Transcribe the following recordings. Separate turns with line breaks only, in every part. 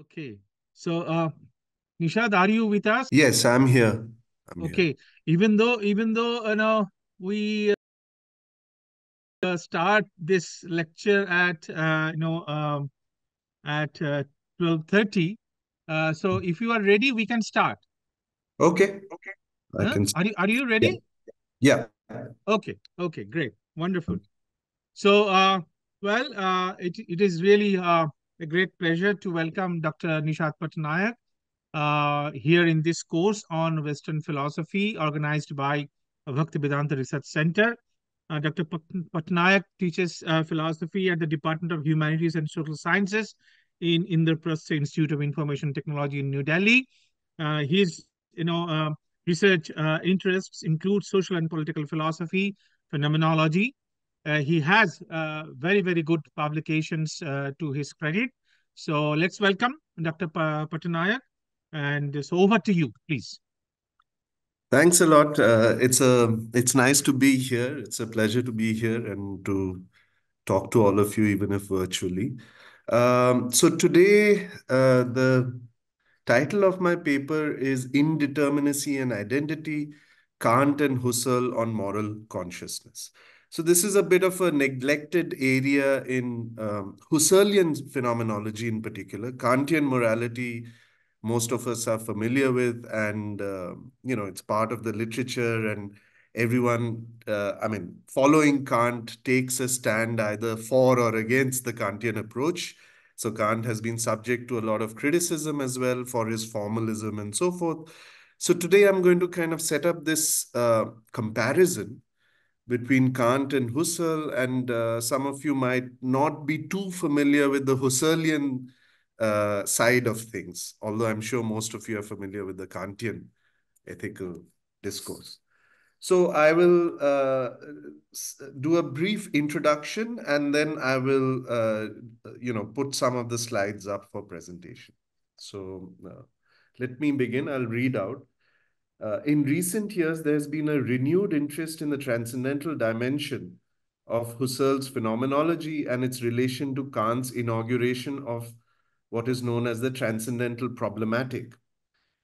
Okay. So, Nishad, are you with us?
Yes, I'm here. I'm here.
Okay. Even though we start this lecture at at 12:30. So if you are ready, we can start.
Okay, I
Huh?
can.
Are you
Yeah,
ready?
yeah.
Okay. Okay. Great. Wonderful. So, it is really a great pleasure to welcome Dr. Nishad Patnaik here in this course on Western philosophy organized by Bhaktivedanta Research Center. Dr. Patnaik teaches philosophy at the Department of Humanities and Social Sciences in Indraprastha Institute of Information Technology in New Delhi. His research interests include social and political philosophy, phenomenology. He has very good publications to his credit. So let's welcome Dr. Patnaik. And so over to you, please.
Thanks a lot. It's nice to be here. It's a pleasure to be here and to talk to all of you, even if virtually. So today, the title of my paper is Indeterminacy and Identity, Kant and Husserl on Moral Consciousness. So this is a bit of a neglected area in Husserlian phenomenology in particular. Kantian morality, most of us are familiar with, and it's part of the literature, and everyone, following Kant takes a stand either for or against the Kantian approach. So Kant has been subject to a lot of criticism as well for his formalism and so forth. So today I'm going to kind of set up this comparison between Kant and Husserl, and some of you might not be too familiar with the Husserlian side of things, although I'm sure most of you are familiar with the Kantian ethical discourse. So I will do a brief introduction, and then I will, put some of the slides up for presentation. So let me begin. I'll read out. In recent years, there's been a renewed interest in the transcendental dimension of Husserl's phenomenology and its relation to Kant's inauguration of what is known as the transcendental problematic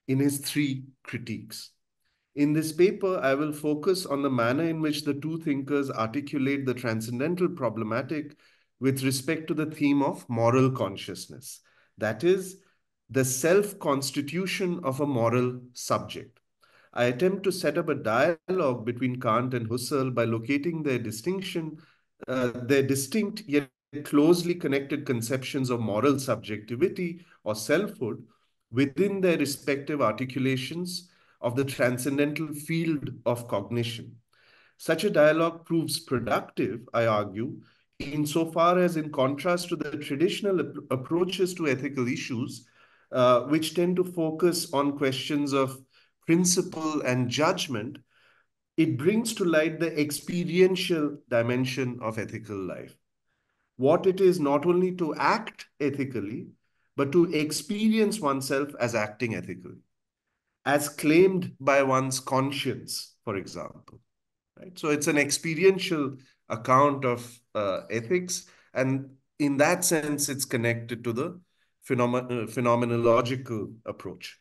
in his three critiques. In this paper, I will focus on the manner in which the two thinkers articulate the transcendental problematic with respect to the theme of moral consciousness, that is, the self-constitution of a moral subject. I attempt to set up a dialogue between Kant and Husserl by locating their distinct yet closely connected conceptions of moral subjectivity or selfhood within their respective articulations of the transcendental field of cognition. Such a dialogue proves productive, I argue, insofar as, in contrast to the traditional approaches to ethical issues, which tend to focus on questions of principle and judgment, it brings to light the experiential dimension of ethical life. What it is not only to act ethically, but to experience oneself as acting ethically, as claimed by one's conscience, for example. Right? So it's an experiential account of ethics, and in that sense, it's connected to the phenomenological approach.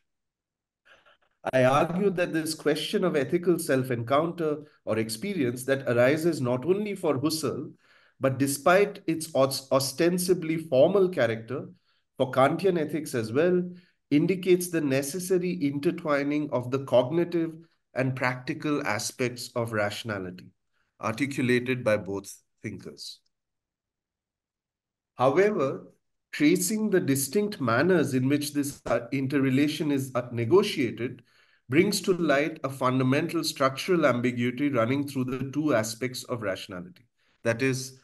I argue that this question of ethical self-encounter or experience that arises not only for Husserl, but despite its ostensibly formal character, for Kantian ethics as well, indicates the necessary intertwining of the cognitive and practical aspects of rationality, articulated by both thinkers. However, tracing the distinct manners in which this interrelation is negotiated brings to light a fundamental structural ambiguity running through the two aspects of rationality. That is,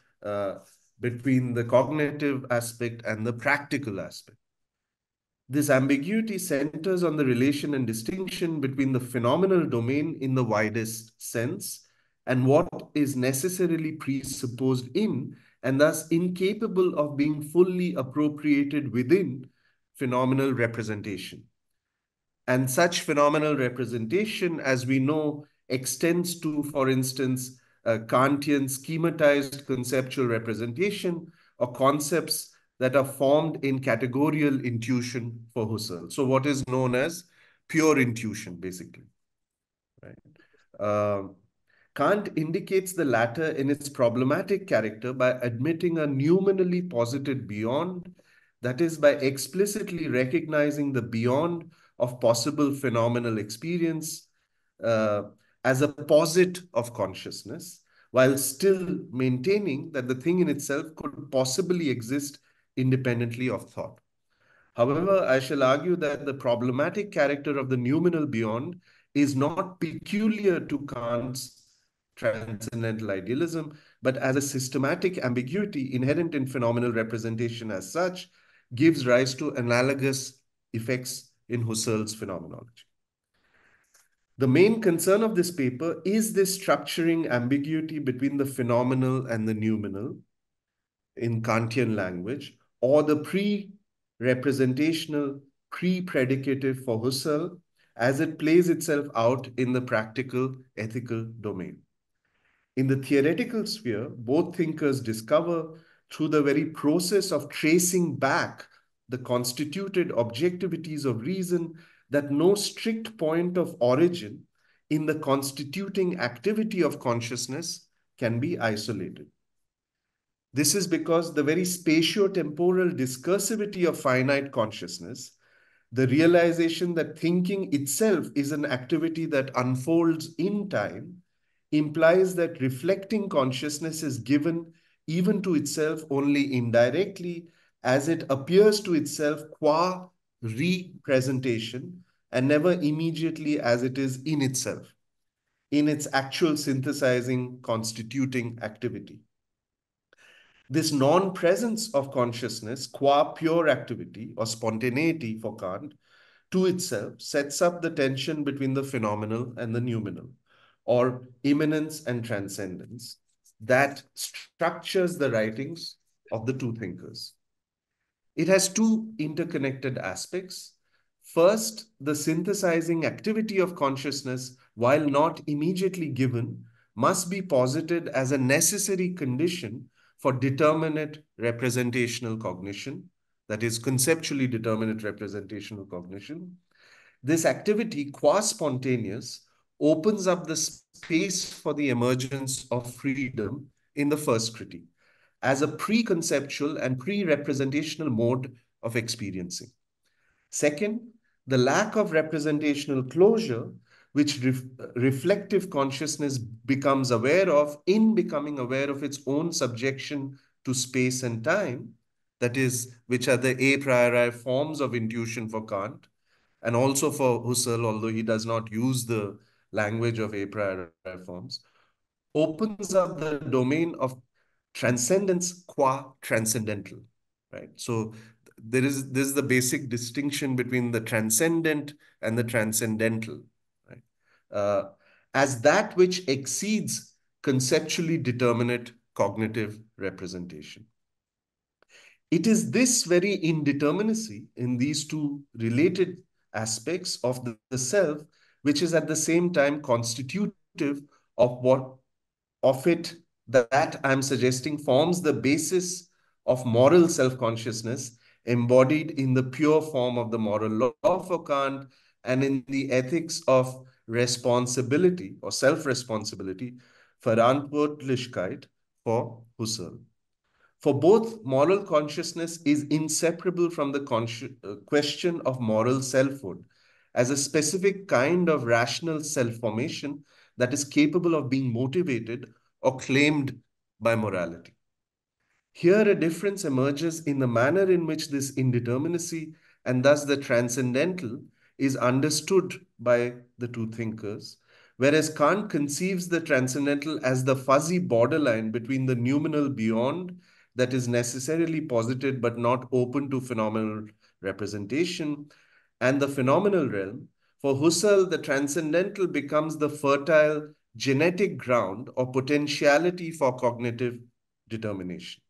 between the cognitive aspect and the practical aspect. This ambiguity centers on the relation and distinction between the phenomenal domain in the widest sense and what is necessarily presupposed in and thus incapable of being fully appropriated within phenomenal representation. And such phenomenal representation, as we know, extends to, for instance, Kantian schematized conceptual representation or concepts that are formed in categorical intuition for Husserl. So what is known as pure intuition, basically, right? Um, Kant indicates the latter in its problematic character by admitting a nominally posited beyond, that is, by explicitly recognizing the beyond of possible phenomenal experience uh, as a posit of consciousness, while still maintaining that the thing in itself could possibly exist independently of thought. However, I shall argue that the problematic character of the noumenal beyond is not peculiar to Kant's transcendental idealism, but as a systematic ambiguity inherent in phenomenal representation as such, gives rise to analogous effects in Husserl's phenomenology. The main concern of this paper is this structuring ambiguity between the phenomenal and the noumenal in Kantian language, or the pre-representational, pre-predicative for Husserl, as it plays itself out in the practical ethical domain. In the theoretical sphere, both thinkers discover through the very process of tracing back the constituted objectivities of reason that no strict point of origin in the constituting activity of consciousness can be isolated. This is because the very spatio-temporal discursivity of finite consciousness, the realization that thinking itself is an activity that unfolds in time, implies that reflecting consciousness is given even to itself only indirectly, as it appears to itself qua representation and never immediately as it is in itself, in its actual synthesizing, constituting activity. This non-presence of consciousness, qua pure activity or spontaneity for Kant, to itself sets up the tension between the phenomenal and the noumenal, or immanence and transcendence, that structures the writings of the two thinkers. It has two interconnected aspects. First, the synthesizing activity of consciousness, while not immediately given, must be posited as a necessary condition for determinate representational cognition, that is, conceptually determinate representational cognition. This activity, qua spontaneous, opens up the space for the emergence of freedom in the first critique as a pre-conceptual and pre-representational mode of experiencing. Second, the lack of representational closure, which reflective consciousness becomes aware of in becoming aware of its own subjection to space and time, that is, which are the a priori forms of intuition for Kant, and also for Husserl, although he does not use the language of a priori forms, opens up the domain of transcendence qua transcendental, right? So there is the basic distinction between the transcendent and the transcendental, right? Uh, as that which exceeds conceptually determinate cognitive representation. It is this very indeterminacy in these two related aspects of the self, which is at the same time constitutive of what of it that I'm suggesting forms the basis of moral self-consciousness embodied in the pure form of the moral law for Kant and in the ethics of responsibility or self-responsibility, Verantwortlichkeit, for Husserl. For both, moral consciousness is inseparable from the question of moral selfhood as a specific kind of rational self-formation that is capable of being motivated or claimed by morality. Here, a difference emerges in the manner in which this indeterminacy and thus the transcendental is understood by the two thinkers, whereas Kant conceives the transcendental as the fuzzy borderline between the noumenal beyond that is necessarily posited but not open to phenomenal representation and the phenomenal realm. For Husserl, the transcendental becomes the fertile genetic ground or potentiality for cognitive determination.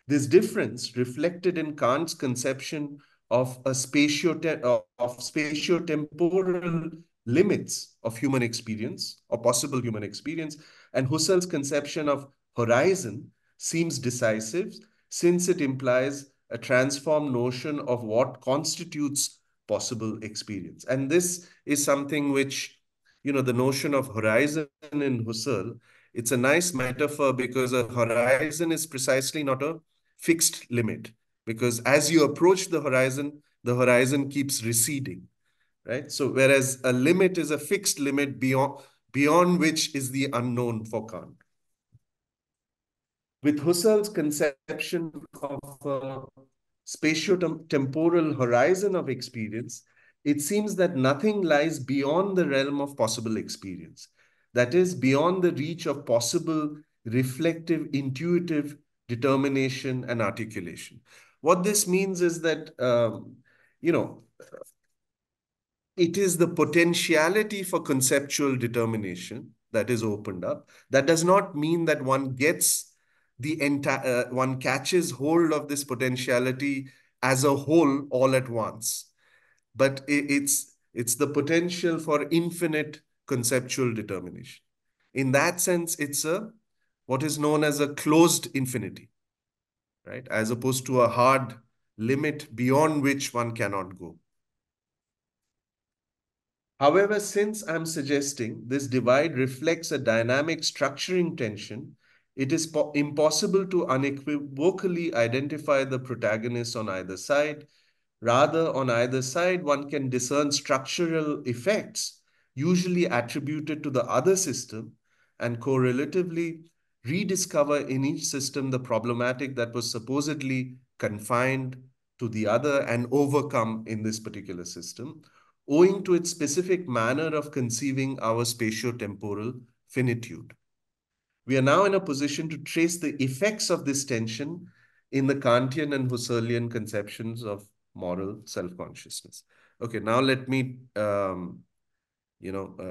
This difference, reflected in Kant's conception of spatio-temporal limits of human experience or possible human experience, and Husserl's conception of horizon, seems decisive since it implies a transformed notion of what constitutes possible experience. And this is something which, the notion of horizon in Husserl, it's a nice metaphor because a horizon is precisely not a fixed limit. Because as you approach the horizon keeps receding, right? So whereas a limit is a fixed limit beyond which is the unknown for Kant. With Husserl's conception of a spatio-temporal horizon of experience, it seems that nothing lies beyond the realm of possible experience. That is, beyond the reach of possible, reflective, intuitive determination and articulation. What this means is that, you know, it is the potentiality for conceptual determination that is opened up. That does not mean that one gets the entire, one catches hold of this potentiality as a whole all at once. But it's the potential for infinite conceptual determination. In that sense, it's a what is known as a closed infinity, right? As opposed to a hard limit beyond which one cannot go. However, since I'm suggesting this divide reflects a dynamic structuring tension, it is impossible to unequivocally identify the protagonists on either side. Rather, on either side, one can discern structural effects, usually attributed to the other system, and correlatively rediscover in each system the problematic that was supposedly confined to the other and overcome in this particular system, owing to its specific manner of conceiving our spatio-temporal finitude. We are now in a position to trace the effects of this tension in the Kantian and Husserlian conceptions of moral self-consciousness. Okay, now let me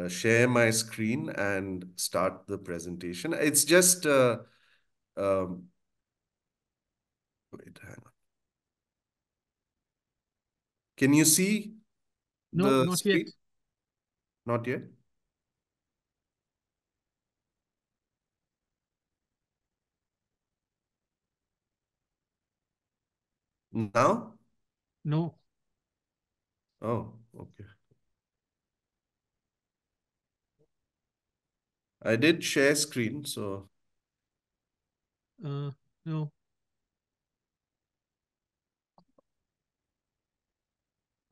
share my screen and start the presentation. It's just wait, hang on. Can you see
No,
the
not yet.
screen? Not yet. Now?
No.
Oh, okay. I did share screen, so
No.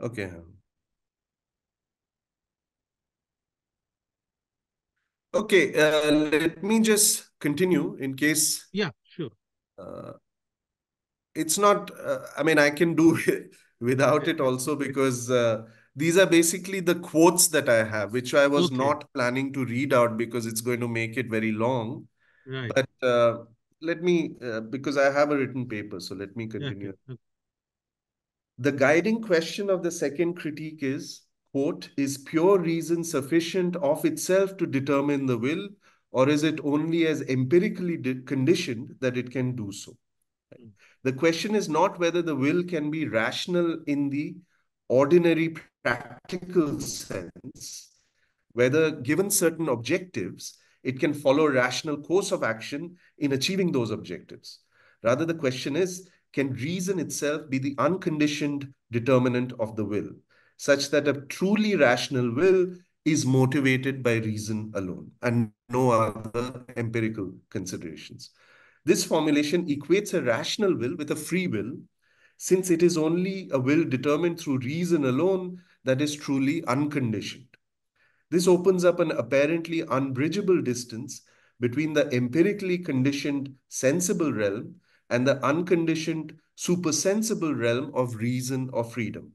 okay. Okay, let me just continue in case
Yeah, sure.
uh, it's not, I mean, I can do it without
Okay.
it also because these are basically the quotes that I have, which I was
Okay.
not planning to read out because it's going to make it very long.
Right.
But let me, because I have a written paper, so let me
Okay.
continue.
Okay.
The guiding question of the second critique is, quote, is pure reason sufficient of itself to determine the will, or is it only as empirically conditioned that it can do so?
Mm.
The question is not whether the will can be rational in the ordinary practical sense, whether given certain objectives, it can follow a rational course of action in achieving those objectives. Rather, the question is, can reason itself be the unconditioned determinant of the will, such that a truly rational will is motivated by reason alone and no other empirical considerations? This formulation equates a rational will with a free will, since it is only a will determined through reason alone that is truly unconditioned. This opens up an apparently unbridgeable distance between the empirically conditioned sensible realm and the unconditioned supersensible realm of reason or freedom.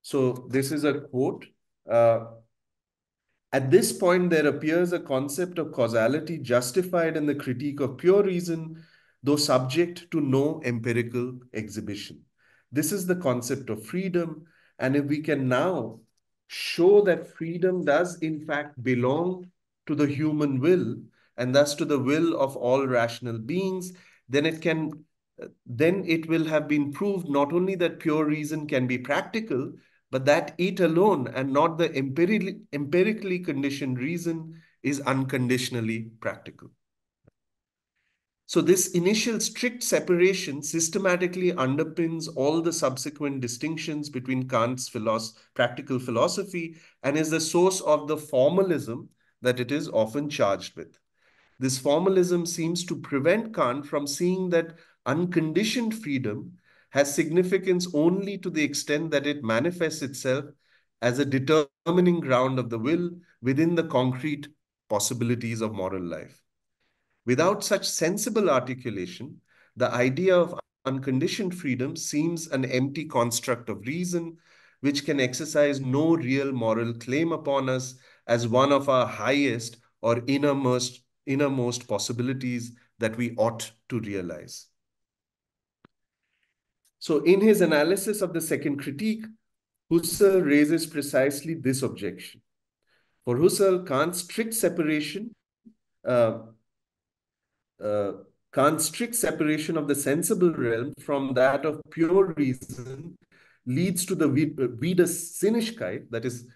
So, this is a quote. Uh, At this point, there appears a concept of causality justified in the critique of pure reason, though subject to no empirical exhibition. This is the concept of freedom. And if we can now show that freedom does, in fact, belong to the human will, and thus to the will of all rational beings, then it will have been proved not only that pure reason can be practical, but that it alone and not the empirically conditioned reason is unconditionally practical. So this initial strict separation systematically underpins all the subsequent distinctions between Kant's practical philosophy and is the source of the formalism that it is often charged with. This formalism seems to prevent Kant from seeing that unconditioned freedom has significance only to the extent that it manifests itself as a determining ground of the will within the concrete possibilities of moral life. Without such sensible articulation, the idea of unconditioned freedom seems an empty construct of reason, which can exercise no real moral claim upon us as one of our highest or innermost possibilities that we ought to realize. So, in his analysis of the second critique, Husserl raises precisely this objection. For Husserl, uh, uh, Kant's strict separation of the sensible realm from that of pure reason leads to the Widersinnigkeit, that is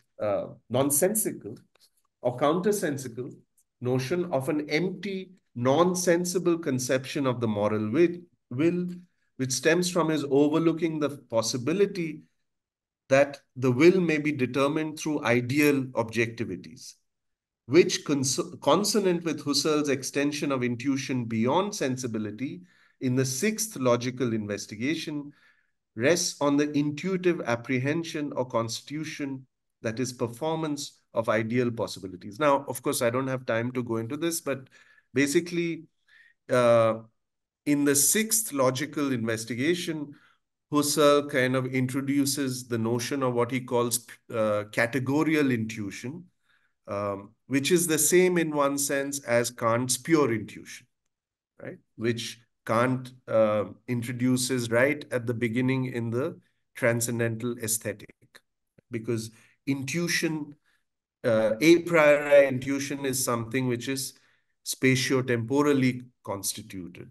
nonsensical or countersensical notion of an empty, nonsensible conception of the moral will, which stems from his overlooking the possibility that the will may be determined through ideal objectivities, which, consonant with Husserl's extension of intuition beyond sensibility in the sixth logical investigation, rests on the intuitive apprehension or constitution, that is, performance of ideal possibilities. Now, of course, I don't have time to go into this, but basically, uh, in the sixth logical investigation, Husserl kind of introduces the notion of what he calls categorical intuition, which is the same in one sense as Kant's pure intuition, right? Which Kant introduces right at the beginning in the transcendental aesthetic, because intuition, a priori intuition is something which is spatio-temporally constituted,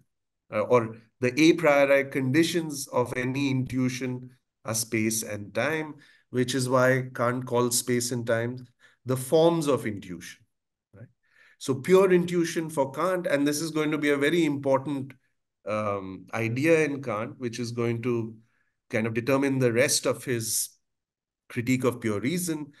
or the a priori conditions of any intuition are space and time, which is why Kant calls space and time the forms of intuition. Right? So pure intuition for Kant, and this is going to be a very important idea in Kant, which is going to kind of determine the rest of his critique of pure reason.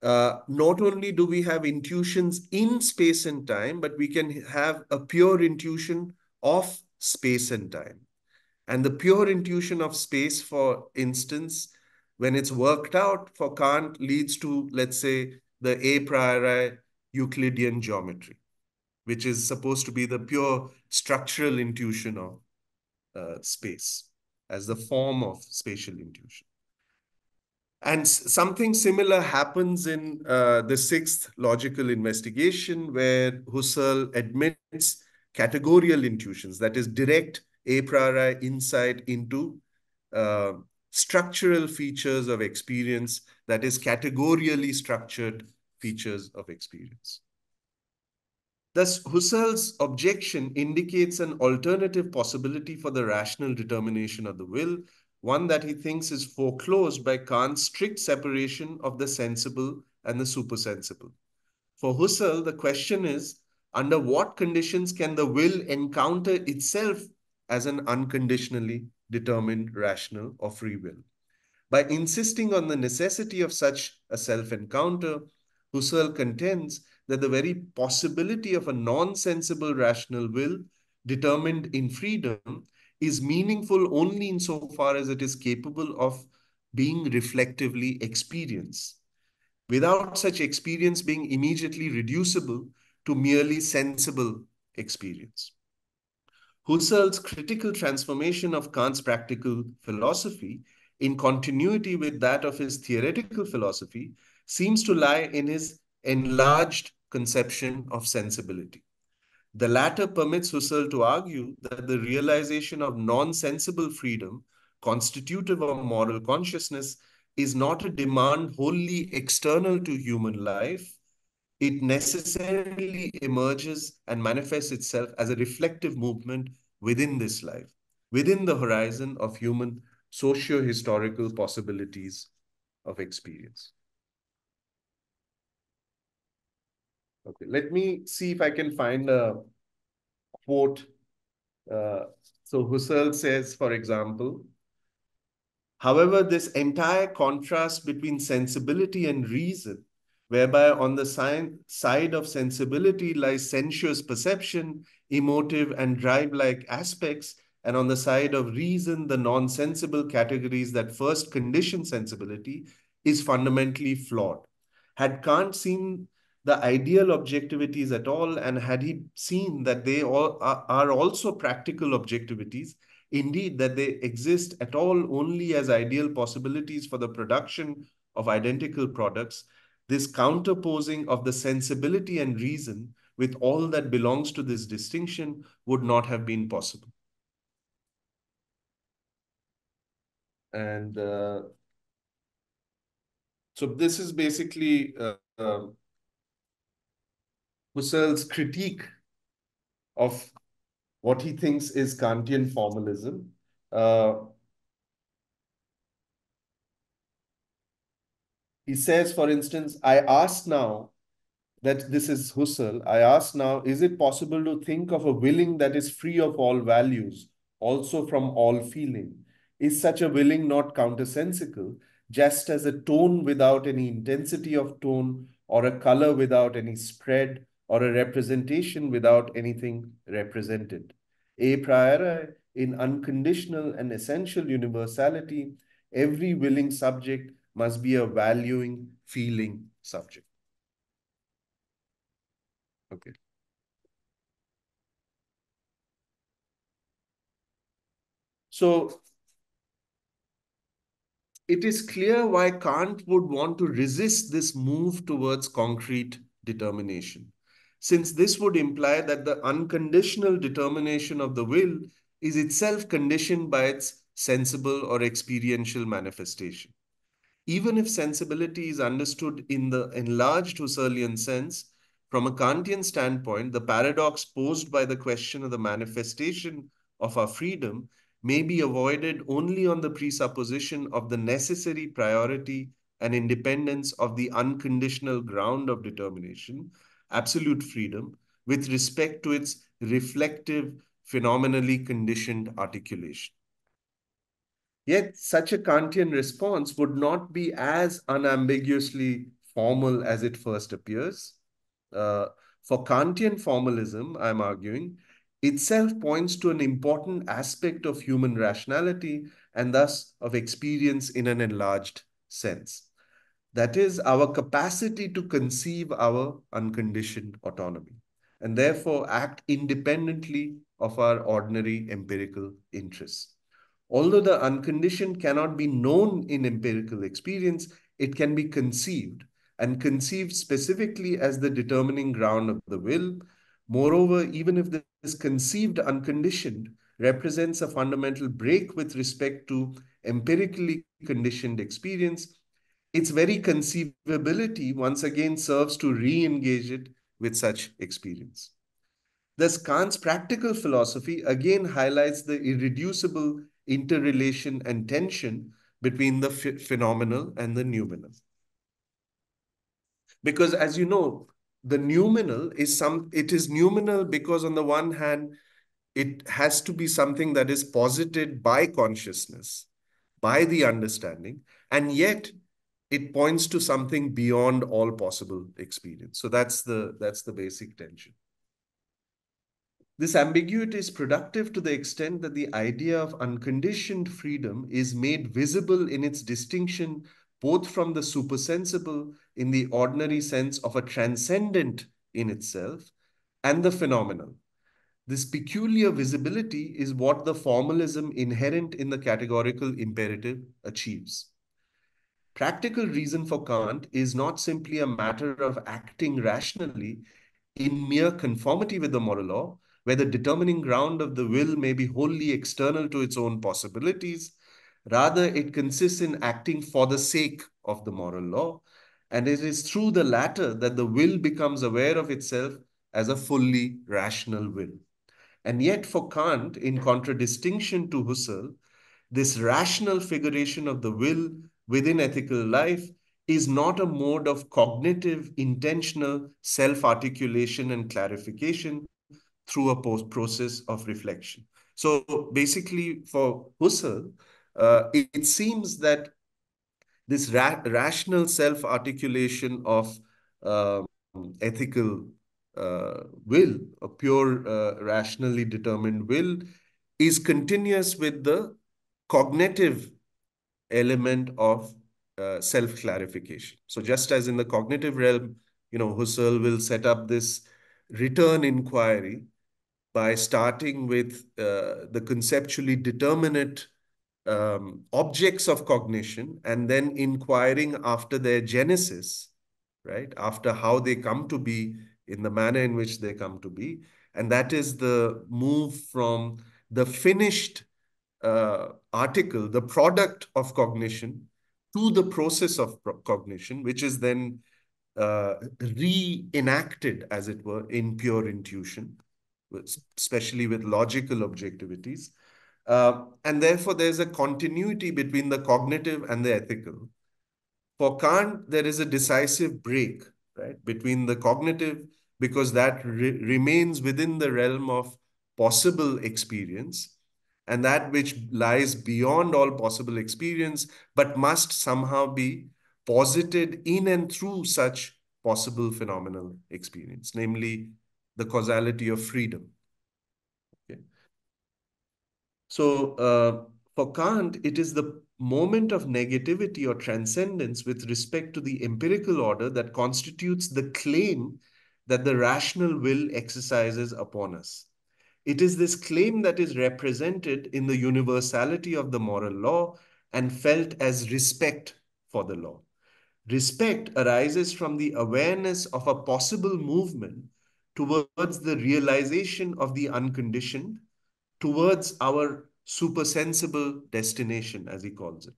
Not only do we have intuitions in space and time, but we can have a pure intuition of space and time. And the pure intuition of space, for instance, when it's worked out for Kant, leads to, let's say, the a priori Euclidean geometry, which is supposed to be the pure structural intuition of space as the form of spatial intuition. And something similar happens in the sixth logical investigation, where Husserl admits categorical intuitions, that is, direct a priori insight into uh, structural features of experience, that is, categorially structured features of experience. Thus, Husserl's objection indicates an alternative possibility for the rational determination of the will, one that he thinks is foreclosed by Kant's strict separation of the sensible and the supersensible. For Husserl, the question is, under what conditions can the will encounter itself as an unconditionally determined rational or free will? By insisting on the necessity of such a self-encounter, Husserl contends that the very possibility of a non-sensible rational will determined in freedom is meaningful only insofar as it is capable of being reflectively experienced, without such experience being immediately reducible to merely sensible experience. Husserl's critical transformation of Kant's practical philosophy, in continuity with that of his theoretical philosophy, seems to lie in his enlarged conception of sensibility. The latter permits Husserl to argue that the realization of non-sensible freedom, constitutive of moral consciousness, is not a demand wholly external to human life. It necessarily emerges and manifests itself as a reflective movement within this life, within the horizon of human socio-historical possibilities of experience. Okay, let me see if I can find a quote Uh, so Husserl says, for example, however, this entire contrast between sensibility and reason, whereby on the side of sensibility lies sensuous perception, emotive and drive-like aspects, and on the side of reason, the non-sensible categories that first condition sensibility, is fundamentally flawed. Had Kant seen the ideal objectivities at all, and had he seen that they all are also practical objectivities, indeed, that they exist at all only as ideal possibilities for the production of identical products, this counterposing of the sensibility and reason with all that belongs to this distinction would not have been possible. And so this is basically Husserl's critique of what he thinks is Kantian formalism. He says, for instance, I ask now, that this is Husserl, I ask now, is it possible to think of a willing that is free of all values, also from all feeling? Is such a willing not countersensical, just as a tone without any intensity of tone, or a color without any spread, or a representation without anything represented? A priori, in unconditional and essential universality, every willing subject must be a valuing, feeling subject. Okay. So it is clear why Kant would want to resist this move towards concrete determination, since this would imply that the unconditional determination of the will is itself conditioned by its sensible or experiential manifestation. Even if sensibility is understood in the enlarged Husserlian sense, from a Kantian standpoint, the paradox posed by the question of the manifestation of our freedom may be avoided only on the presupposition of the necessary priority and independence of the unconditional ground of determination, absolute freedom, with respect to its reflective, phenomenally conditioned articulation. Yet such a Kantian response would not be as unambiguously formal as it first appears. Uh, for Kantian formalism, I'm arguing, itself points to an important aspect of human rationality and thus of experience in an enlarged sense. That is, our capacity to conceive our unconditioned autonomy and therefore act independently of our ordinary empirical interests. Although the unconditioned cannot be known in empirical experience, it can be conceived and conceived specifically as the determining ground of the will. Moreover, even if this conceived unconditioned represents a fundamental break with respect to empirically conditioned experience, its very conceivability once again serves to re-engage it with such experience. Thus, Kant's practical philosophy again highlights the irreducible interrelation and tension between the phenomenal and the noumenal. Because as you know, the noumenal it is noumenal because on the one hand, it has to be something that is posited by consciousness, by the understanding, and yet it points to something beyond all possible experience. So that's the basic tension. This ambiguity is productive to the extent that the idea of unconditioned freedom is made visible in its distinction both from the supersensible in the ordinary sense of a transcendent in itself and the phenomenal. This peculiar visibility is what the formalism inherent in the categorical imperative achieves. Practical reason for Kant is not simply a matter of acting rationally in mere conformity with the moral law, where the determining ground of the will may be wholly external to its own possibilities. Rather, it consists in acting for the sake of the moral law, and it is through the latter that the will becomes aware of itself as a fully rational will. And yet, for Kant, in contradistinction to Husserl, this rational figuration of the will within ethical life is not a mode of cognitive, intentional self articulation and clarification through a process of reflection. So basically, for Husserl, it seems that this rational self-articulation of ethical will, a pure rationally determined will, is continuous with the cognitive element of self-clarification. So just as in the cognitive realm, Husserl will set up this return inquiry by starting with the conceptually determinate objects of cognition and then inquiring after their genesis, right? After how they come to be in the manner in which they come to be. And that is the move from the finished article, the product of cognition, to the process of cognition, which is then reenacted, as it were, in pure intuition, especially with logical objectivities. And therefore, there's a continuity between the cognitive and the ethical. For Kant, there is a decisive break, right, between the cognitive, because that remains within the realm of possible experience, and that which lies beyond all possible experience, but must somehow be posited in and through such possible phenomenal experience, namely the causality of freedom. Okay. So, for Kant, it is the moment of negativity or transcendence with respect to the empirical order that constitutes the claim that the rational will exercises upon us. It is this claim that is represented in the universality of the moral law and felt as respect for the law. Respect arises from the awareness of a possible movement towards the realization of the unconditioned, towards our supersensible destination, as he calls it.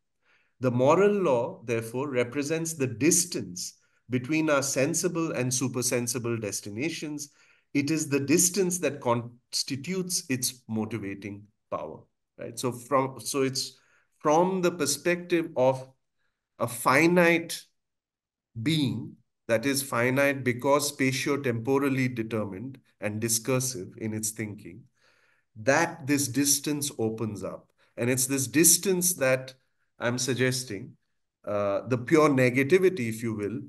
The moral law, therefore, represents the distance between our sensible and supersensible destinations. It is the distance that constitutes its motivating power, right? So it's from the perspective of a finite being, that is finite because spatio-temporally determined and discursive in its thinking, that this distance opens up. And it's this distance that I'm suggesting, the pure negativity, if you will,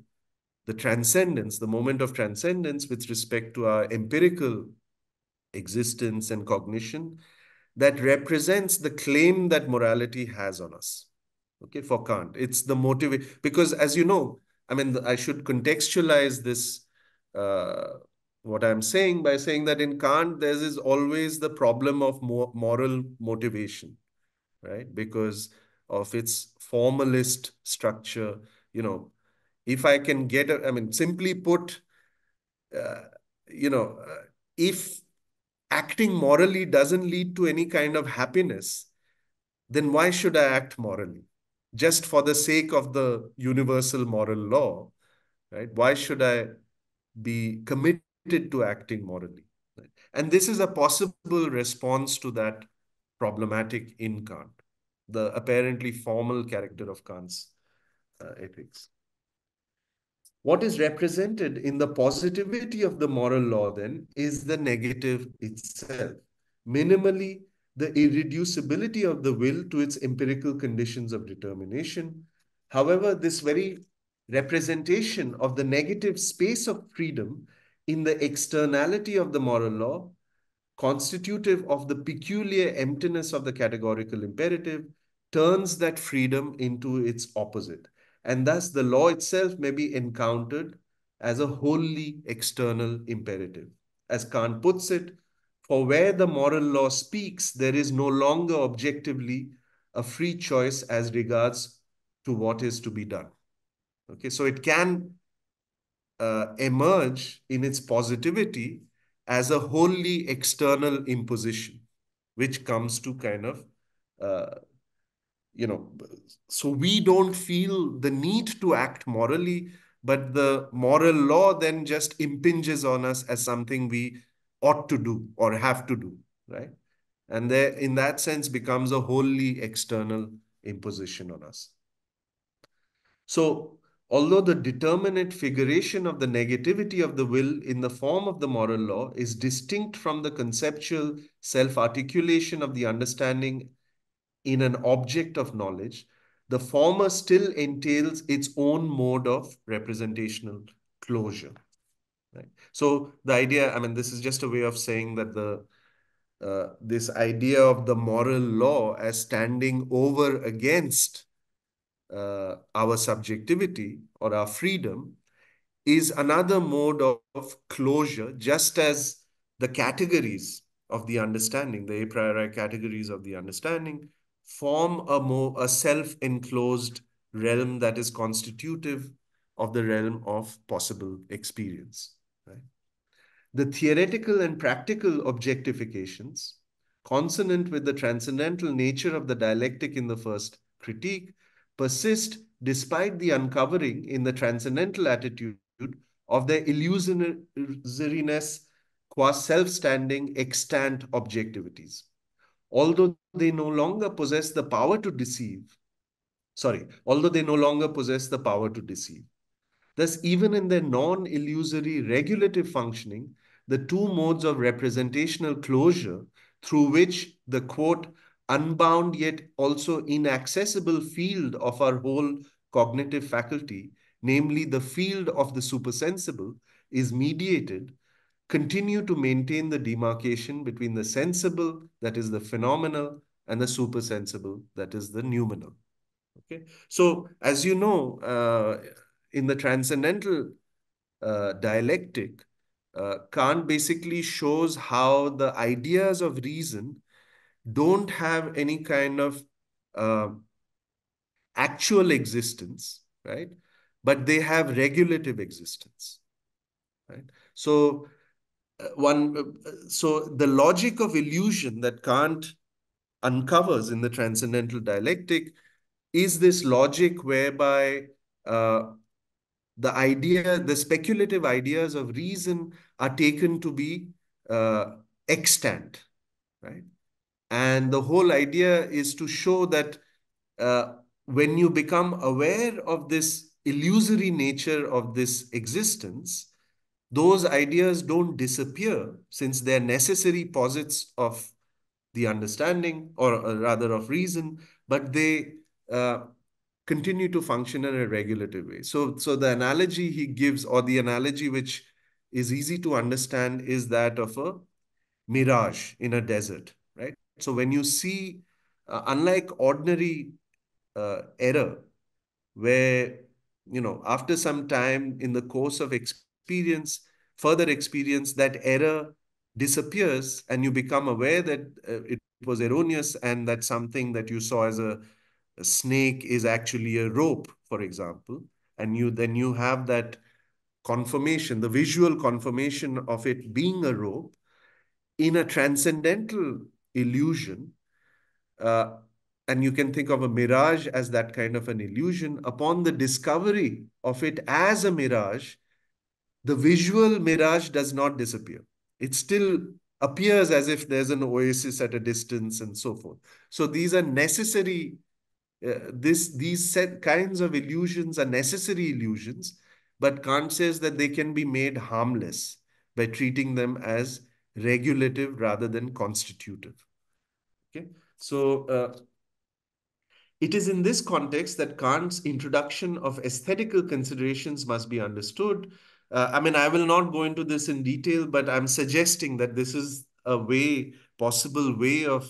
the transcendence, the moment of transcendence with respect to our empirical existence and cognition, that represents the claim that morality has on us. Okay, for Kant, it's the motive, because as you know, I mean, I should contextualize this, uh, what I'm saying, by saying that in Kant, there is always the problem of moral motivation, right? Because of its formalist structure. If I can I mean, simply put, uh, if acting morally doesn't lead to any kind of happiness, then why should I act morally? Just for the sake of the universal moral law, right? Why should I be committed to acting morally? Right? And this is a possible response to that problematic in Kant, the apparently formal character of Kant's ethics. What is represented in the positivity of the moral law then is the negative itself. Minimally, the irreducibility of the will to its empirical conditions of determination. However, this very representation of the negative space of freedom in the externality of the moral law, constitutive of the peculiar emptiness of the categorical imperative, turns that freedom into its opposite. And thus, the law itself may be encountered as a wholly external imperative. As Kant puts it, for where the moral law speaks, there is no longer objectively a free choice as regards to what is to be done. Okay, so it can emerge in its positivity as a wholly external imposition, which comes to kind of, uh, you know, so we don't feel the need to act morally, but the moral law then just impinges on us as something we ought to do or have to do, right? And there, in that sense, becomes a wholly external imposition on us. So Although the determinate figuration of the negativity of the will in the form of the moral law is distinct from the conceptual self-articulation of the understanding in an object of knowledge, the former still entails its own mode of representational closure. Right? So the idea, I mean, this is just a way of saying that this idea of the moral law as standing over against our subjectivity or our freedom is another mode of closure, just as the categories of the understanding, the a priori categories of the understanding, form a self-enclosed realm that is constitutive of the realm of possible experience. Right? The theoretical and practical objectifications, consonant with the transcendental nature of the dialectic in the first critique, persist despite the uncovering in the transcendental attitude of their illusoriness qua self-standing extant objectivities. Although they no longer possess the power to deceive, although they no longer possess the power to deceive. Thus, even in their non-illusory regulative functioning, the two modes of representational closure through which the quote, unbound yet also inaccessible field of our whole cognitive faculty, namely the field of the supersensible, is mediated, continue to maintain the demarcation between the sensible, that is the phenomenal, and the supersensible, that is the noumenal. Okay, so as you know, in the transcendental dialectic, Kant basically shows how the ideas of reason don't have any kind of uh, actual existence, right? But they have regulative existence, right? So so the logic of illusion that Kant uncovers in the transcendental dialectic is this logic whereby the speculative ideas of reason are taken to be uh, extant, right? And the whole idea is to show that uh, when you become aware of this illusory nature of this existence, those ideas don't disappear since they're necessary posits of the understanding, or rather of reason, but they continue to function in a regulative way. So the analogy he gives, or the analogy which is easy to understand, is that of a mirage in a desert, right? So when you see, unlike ordinary error, where, after some time in the course of further experience, that error disappears and you become aware that it was erroneous, and that something that you saw as a snake is actually a rope, for example, and you have that confirmation, the visual confirmation of it being a rope. In a transcendental illusion, uh, and you can think of a mirage as that kind of an illusion, upon the discovery of it as a mirage, the visual mirage does not disappear. It still appears as if there's an oasis at a distance and so forth. So these are necessary, these kinds of illusions are necessary illusions, but Kant says that they can be made harmless by treating them as regulative rather than constitutive. Okay, so it is in this context that Kant's introduction of aesthetical considerations must be understood. I mean, I will not go into this in detail, but I'm suggesting that this is a possible way of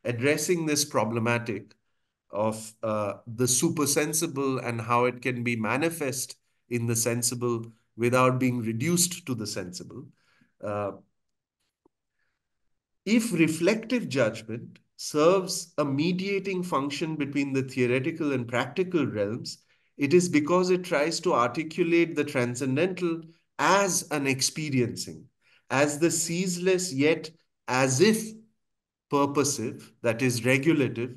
addressing this problematic of the supersensible and how it can be manifest in the sensible without being reduced to the sensible. Uh, if reflective judgment serves a mediating function between the theoretical and practical realms, it is because it tries to articulate the transcendental as an experiencing, as the ceaseless yet as if purposive, that is regulative,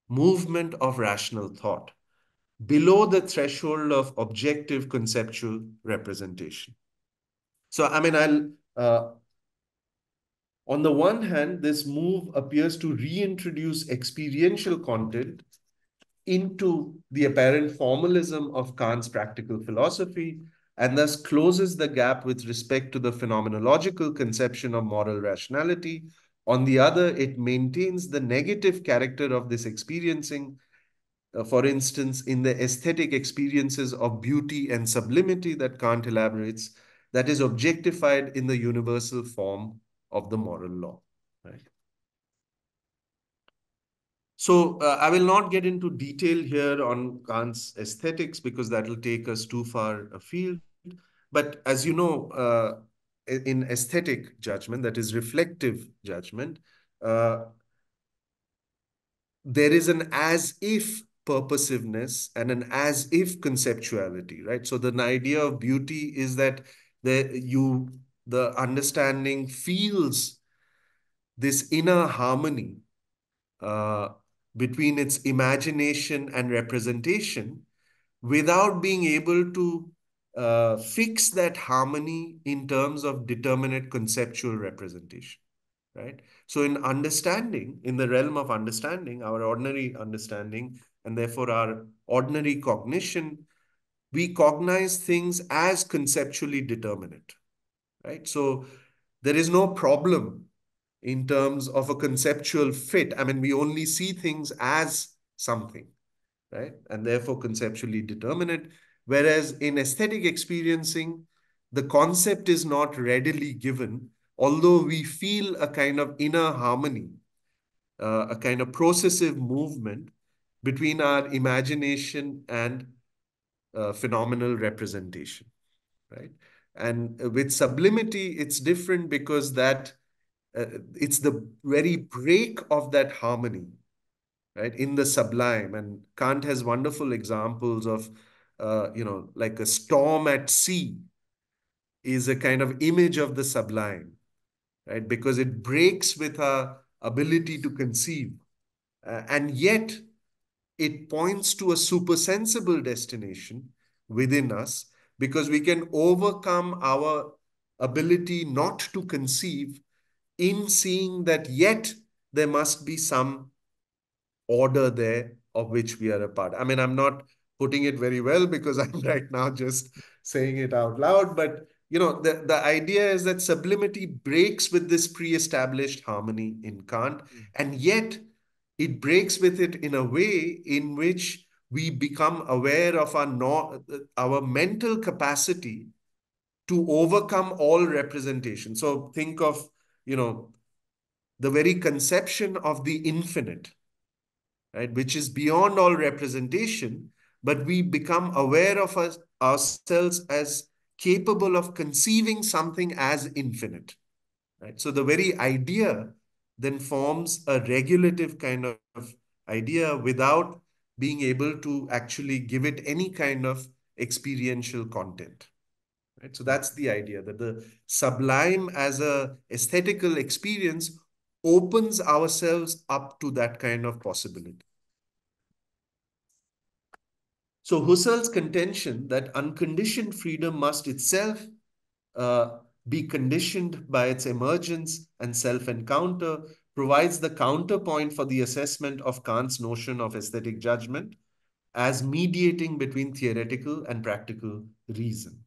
movement of rational thought, below the threshold of objective conceptual representation. So, I mean, on the one hand, this move appears to reintroduce experiential content into the apparent formalism of Kant's practical philosophy and thus closes the gap with respect to the phenomenological conception of moral rationality. On the other, it maintains the negative character of this experiencing, for instance, in the aesthetic experiences of beauty and sublimity that Kant elaborates, that is objectified in the universal form of the moral law. Right? So I will not get into detail here on Kant's aesthetics because that will take us too far afield. But as you know, in aesthetic judgment, that is reflective judgment, uh, there is an as if purposiveness and an as if conceptuality, right? So the idea of beauty is that the understanding feels this inner harmony uh, between its imagination and representation without being able to fix that harmony in terms of determinate conceptual representation, right? So in understanding, in the realm of understanding, our ordinary understanding, and therefore our ordinary cognition, we cognize things as conceptually determinate, right? So there is no problem in terms of a conceptual fit. I mean, we only see things as something, right? And therefore conceptually determinate. Whereas in aesthetic experiencing, the concept is not readily given, although we feel a kind of inner harmony, a kind of processive movement between our imagination and phenomenal representation, right? And with sublimity, it's different because it's the very break of that harmony, right, in the sublime. And Kant has wonderful examples of, like a storm at sea is a kind of image of the sublime, right, because it breaks with our ability to conceive. And yet, it points to a supersensible destination within us because we can overcome our ability not to conceive in seeing that yet there must be some order there of which we are a part. I mean, I'm not putting it very well because I'm right now just saying it out loud, but the idea is that sublimity breaks with this pre-established harmony in Kant, and yet it breaks with it in a way in which we become aware of our mental capacity to overcome all representation. So think of, you know, the very conception of the infinite, right, which is beyond all representation, but we become aware of ourselves as capable of conceiving something as infinite, right? So the very idea then forms a regulative kind of idea without being able to actually give it any kind of experiential content. Right? So that's the idea that the sublime as a aesthetical experience opens ourselves up to that kind of possibility. So Husserl's contention that unconditioned freedom must itself be conditioned by its emergence and self-encounter provides the counterpoint for the assessment of Kant's notion of aesthetic judgment as mediating between theoretical and practical reason.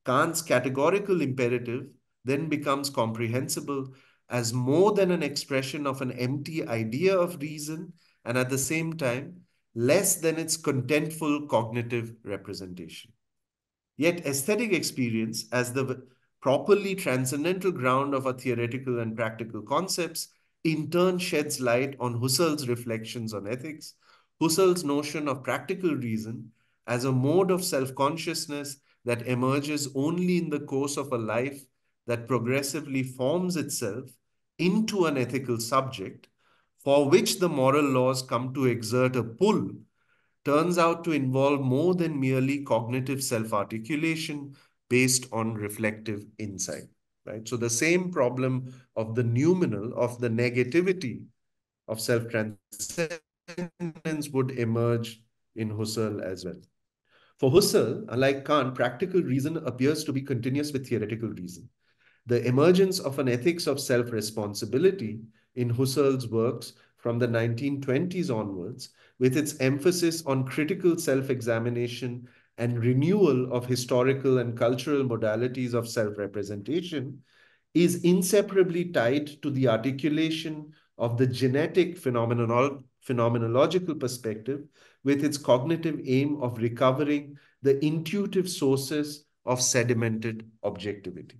Kant's categorical imperative then becomes comprehensible as more than an expression of an empty idea of reason and at the same time less than its contentful cognitive representation. Yet aesthetic experience, as the properly transcendental ground of our theoretical and practical concepts, in turn sheds light on Husserl's reflections on ethics, Husserl's notion of practical reason as a mode of self-consciousness that emerges only in the course of a life that progressively forms itself into an ethical subject, for which the moral laws come to exert a pull, turns out to involve more than merely cognitive self-articulation based on reflective insight, right? So the same problem of the noumenal, of the negativity of self-transcendence would emerge in Husserl as well. For Husserl, unlike Kant, practical reason appears to be continuous with theoretical reason. The emergence of an ethics of self-responsibility in Husserl's works from the 1920s onwards, with its emphasis on critical self-examination and renewal of historical and cultural modalities of self-representation, is inseparably tied to the articulation of the genetic phenomenological perspective with its cognitive aim of recovering the intuitive sources of sedimented objectivity.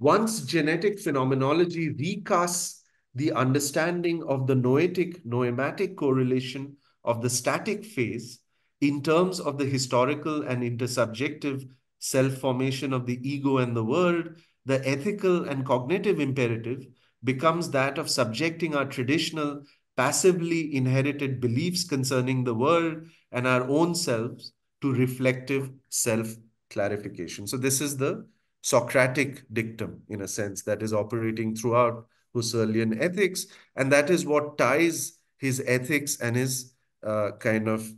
Once genetic phenomenology recasts the understanding of the noematic correlation of the static phase in terms of the historical and intersubjective self-formation of the ego and the world, the ethical and cognitive imperative becomes that of subjecting our traditional, passively inherited beliefs concerning the world and our own selves to reflective self-clarification. So this is the Socratic dictum, in a sense, that is operating throughout Husserlian ethics. And that is what ties his ethics and his kind of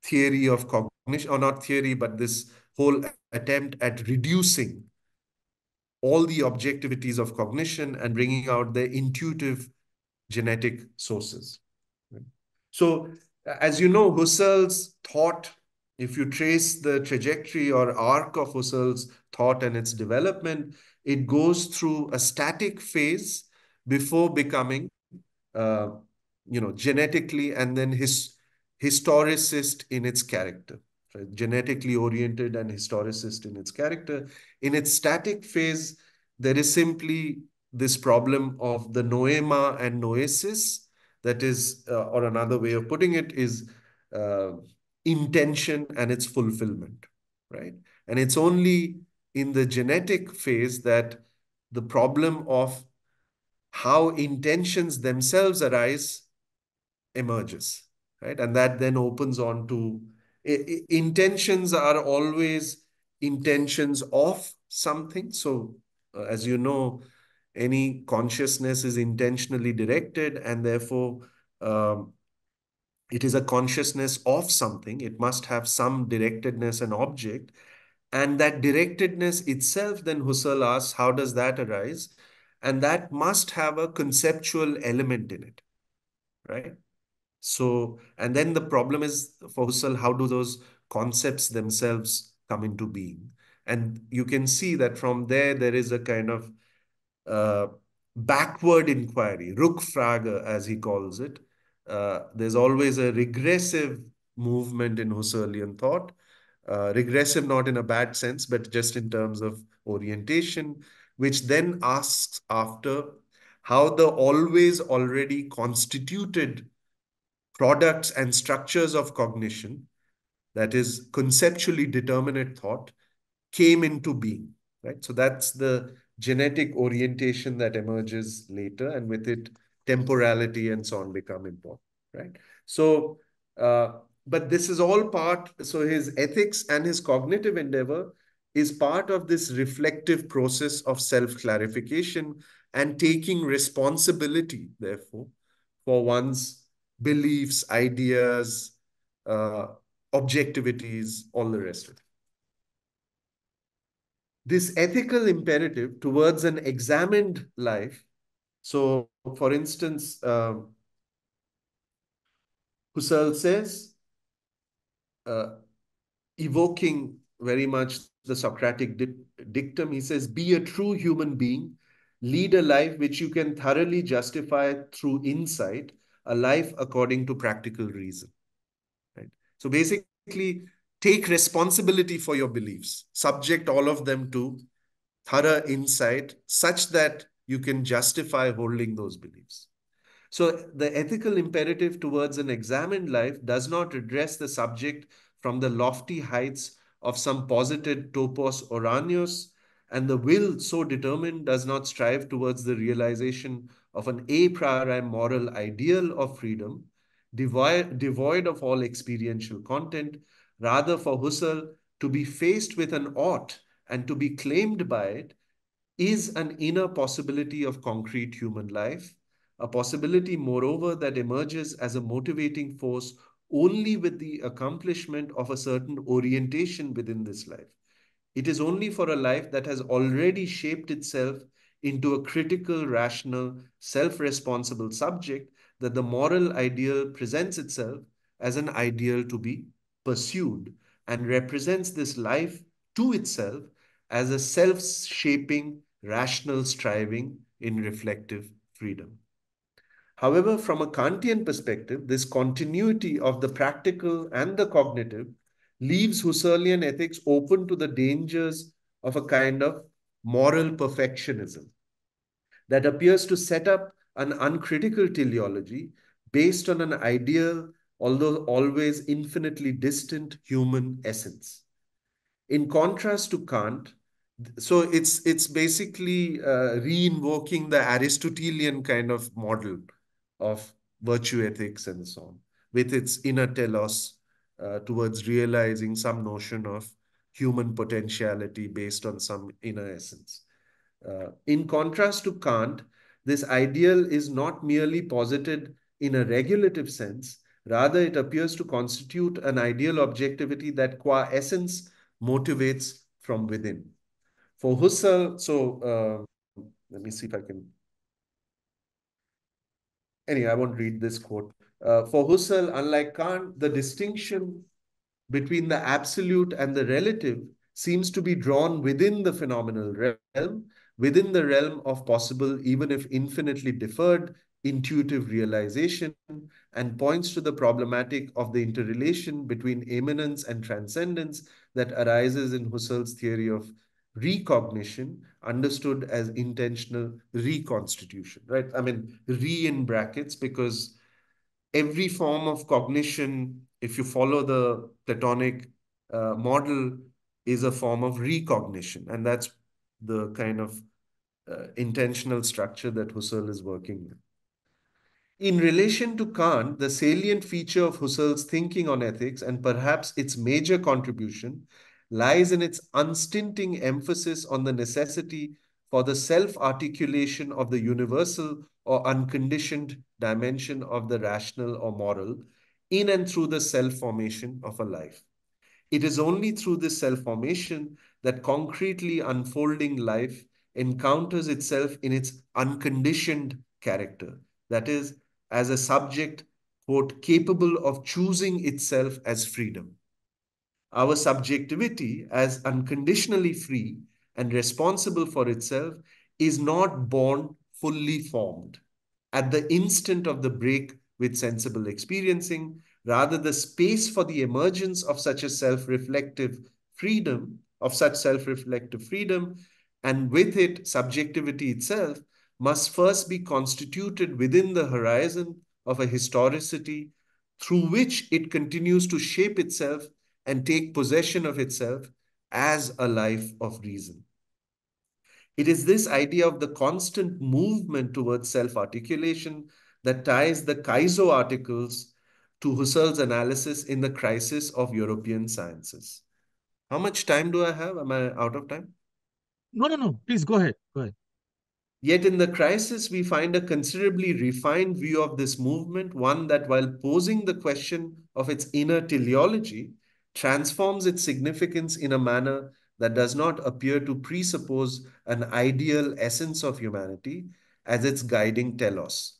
theory of cognition, or not theory, but this whole attempt at reducing all the objectivities of cognition and bringing out the intuitive genetic sources. So, as you know, Husserl's thought, if you trace the trajectory or arc of Husserl's thought and its development, it goes through a static phase before becoming, uh, genetically and then historicist in its character, right? Genetically oriented and historicist in its character. In its static phase, there is simply this problem of the noema and noesis, that is, or another way of putting it is uh, intention and its fulfillment, right? And it's only in the genetic phase that the problem of how intentions themselves arise emerges, right? And that then opens on to intentions are always intentions of something. So, as you know, any consciousness is intentionally directed, and therefore um, it is a consciousness of something. It must have some directedness and object. And that directedness itself, then Husserl asks, how does that arise? And that must have a conceptual element in it, right? So, and then the problem is for Husserl, how do those concepts themselves come into being? And you can see that from there, there is a kind of uh, backward inquiry, Rückfrage, as he calls it. There's always a regressive movement in Husserlian thought. Regressive, not in a bad sense, but just in terms of orientation, which then asks after how the always already constituted products and structures of cognition, that is conceptually determinate thought, came into being, right? So that's the genetic orientation that emerges later, and with it, temporality and so on become important, right? So, uh, but this is all part, so his ethics and his cognitive endeavor is part of this reflective process of self-clarification and taking responsibility, therefore, for one's beliefs, ideas, uh, objectivities, all the rest of it. This ethical imperative towards an examined life. So, for instance, Husserl says, uh, evoking very much the Socratic dictum, he says, be a true human being, lead a life which you can thoroughly justify through insight, a life according to practical reason. Right? So basically, take responsibility for your beliefs, subject all of them to thorough insight such that you can justify holding those beliefs. So the ethical imperative towards an examined life does not address the subject from the lofty heights of some posited topos oranios, and the will so determined does not strive towards the realization of an a priori moral ideal of freedom, devoid of all experiential content. Rather, for Husserl, to be faced with an ought and to be claimed by it is an inner possibility of concrete human life, a possibility, moreover, that emerges as a motivating force only with the accomplishment of a certain orientation within this life. It is only for a life that has already shaped itself into a critical, rational, self-responsible subject, that the moral ideal presents itself as an ideal to be pursued and represents this life to itself as a self-shaping, rational striving in reflective freedom. However, from a Kantian perspective, this continuity of the practical and the cognitive leaves Husserlian ethics open to the dangers of a kind of moral perfectionism that appears to set up an uncritical teleology based on an ideal, although always infinitely distant human essence. In contrast to Kant, so it's basically re-invoking the Aristotelian kind of model of virtue ethics and so on, with its inner telos towards realizing some notion of human potentiality based on some inner essence. In contrast to Kant, this ideal is not merely posited in a regulative sense, rather, it appears to constitute an ideal objectivity that, qua essence, motivates from within. For Husserl, let me see if I can. Anyway, I won't read this quote. For Husserl, unlike Kant, the distinction between the absolute and the relative seems to be drawn within the phenomenal realm, within the realm of possible, even if infinitely deferred, intuitive realization, and points to the problematic of the interrelation between immanence and transcendence that arises in Husserl's theory of recognition, understood as intentional reconstitution, right? I mean, re in brackets, because every form of cognition, if you follow the Platonic model, is a form of recognition. And that's the kind of intentional structure that Husserl is working with. In relation to Kant, the salient feature of Husserl's thinking on ethics, and perhaps its major contribution, lies in its unstinting emphasis on the necessity for the self-articulation of the universal or unconditioned dimension of the rational or moral in and through the self-formation of a life. It is only through this self-formation that concretely unfolding life encounters itself in its unconditioned character, that is, as a subject, quote, capable of choosing itself as freedom. Our subjectivity, as unconditionally free and responsible for itself, is not born fully formed at the instant of the break with sensible experiencing. Rather, the space for the emergence of such a self-reflective freedom, and with it, subjectivity itself, must first be constituted within the horizon of a historicity through which it continues to shape itself and take possession of itself as a life of reason. It is this idea of the constant movement towards self-articulation that ties the Kaizo articles to Husserl's analysis in the crisis of European sciences. How much time do I have? Am I out of time?
No, no, no. Please go ahead. Go ahead.
Yet in the crisis, we find a considerably refined view of this movement, one that, while posing the question of its inner teleology, transforms its significance in a manner that does not appear to presuppose an ideal essence of humanity as its guiding telos.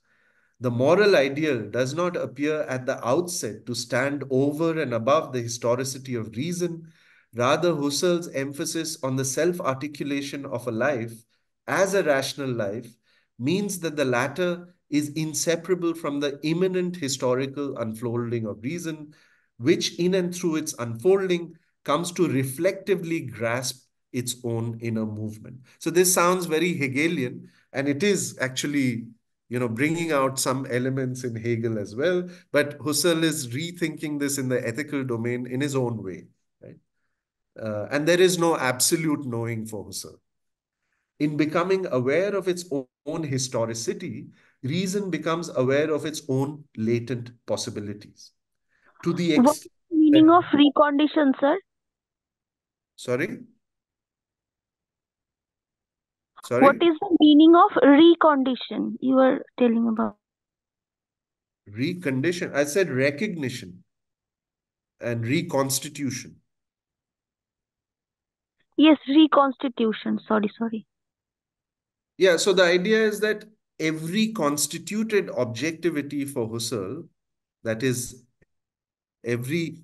The moral ideal does not appear at the outset to stand over and above the historicity of reason. Rather, Husserl's emphasis on the self articulation of a life as a rational life means that the latter is inseparable from the immanent historical unfolding of reason, which, in and through its unfolding, comes to reflectively grasp its own inner movement. So, this sounds very Hegelian, and it is actually, bringing out some elements in Hegel as well. But Husserl is rethinking this in the ethical domain in his own way, right? And there is no absolute knowing for Husserl. In becoming aware of its own historicity, reason becomes aware of its own latent possibilities. To the
What
extent
is the meaning
that,
of recondition, sir?
sorry,
What
sorry,
is the meaning of recondition you were telling about?
recondition. I said recognition and reconstitution.
Yes, reconstitution. Sorry, sorry.
Yeah, so the idea is that every constituted objectivity for Husserl, that is every,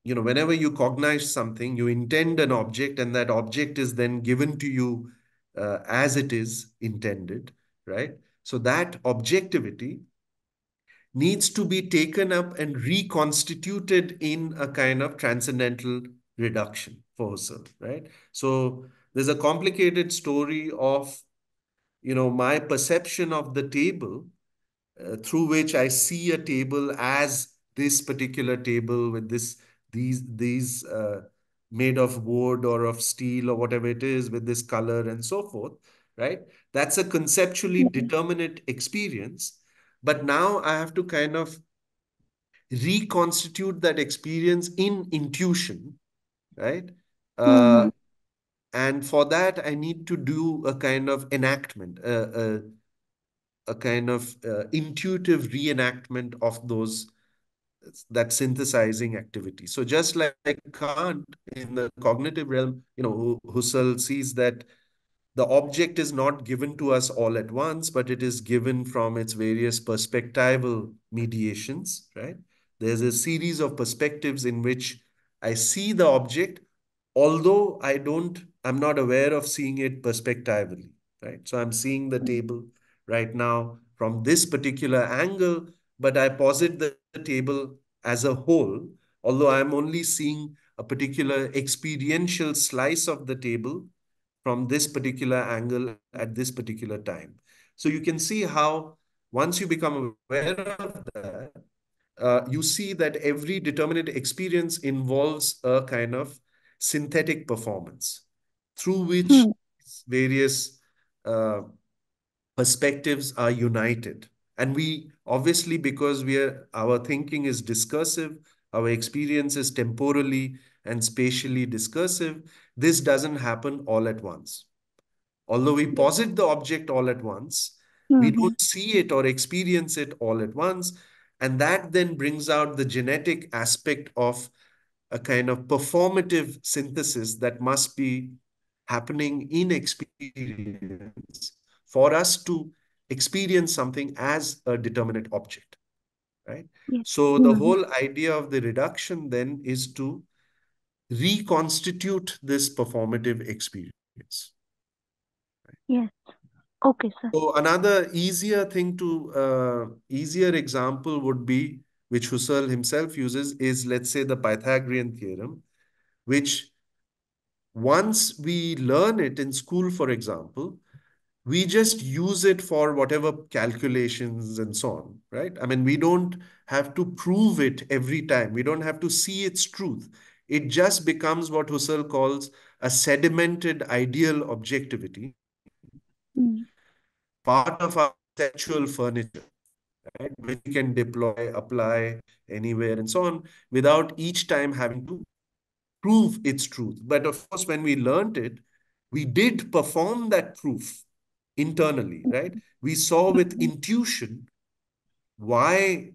whenever you cognize something, you intend an object, and that object is then given to you as it is intended, right? So that objectivity needs to be taken up and reconstituted in a kind of transcendental reduction for Husserl, right? So there's a complicated story of, my perception of the table, through which I see a table as this particular table with these made of wood or of steel or whatever it is, with this color and so forth, right? That's a conceptually
Hmm.
determinate experience. But now I have to kind of reconstitute that experience in intuition, right?
Hmm.
Uh, and for that, I need to do a kind of enactment, a kind of intuitive reenactment of those that synthesizing activity. So just like Kant in the cognitive realm, Husserl sees that the object is not given to us all at once, but it is given from its various perspectival mediations, right? There's a series of perspectives in which I see the object, although I'm not aware of seeing it perspectively, right? So I'm seeing the table right now from this particular angle, but I posit the table as a whole, although I'm only seeing a particular experiential slice of the table from this particular angle at this particular time. So you can see how once you become aware of that, you see that every determinate experience involves a kind of synthetic performance through which
Hmm.
various uh, perspectives are united. And we obviously, because our thinking is discursive, our experience is temporally and spatially discursive, this doesn't happen all at once. Although we posit the object all at once, we
Hmm.
don't see it or experience it all at once. And that then brings out the genetic aspect of a kind of performative synthesis that must be happening in experience for us to experience something as a determinate object, right?
Yes.
So the
Hmm.
whole idea of the reduction then is to reconstitute this performative experience.
Yes. Okay, sir.
So another easier example would be, which Husserl himself uses, is let's say the Pythagorean theorem, which once we learn it in school, for example, we just use it for whatever calculations and so on, right? I mean, we don't have to prove it every time. We don't have to see its truth. It just becomes what Husserl calls a sedimented ideal objectivity,
Hmm.
part of our conceptual furniture, right? Which we can deploy, apply anywhere, and so on, without each time having to prove its truth. But of course, when we learned it, we did perform that proof internally, right? We saw with
Hmm.
intuition why,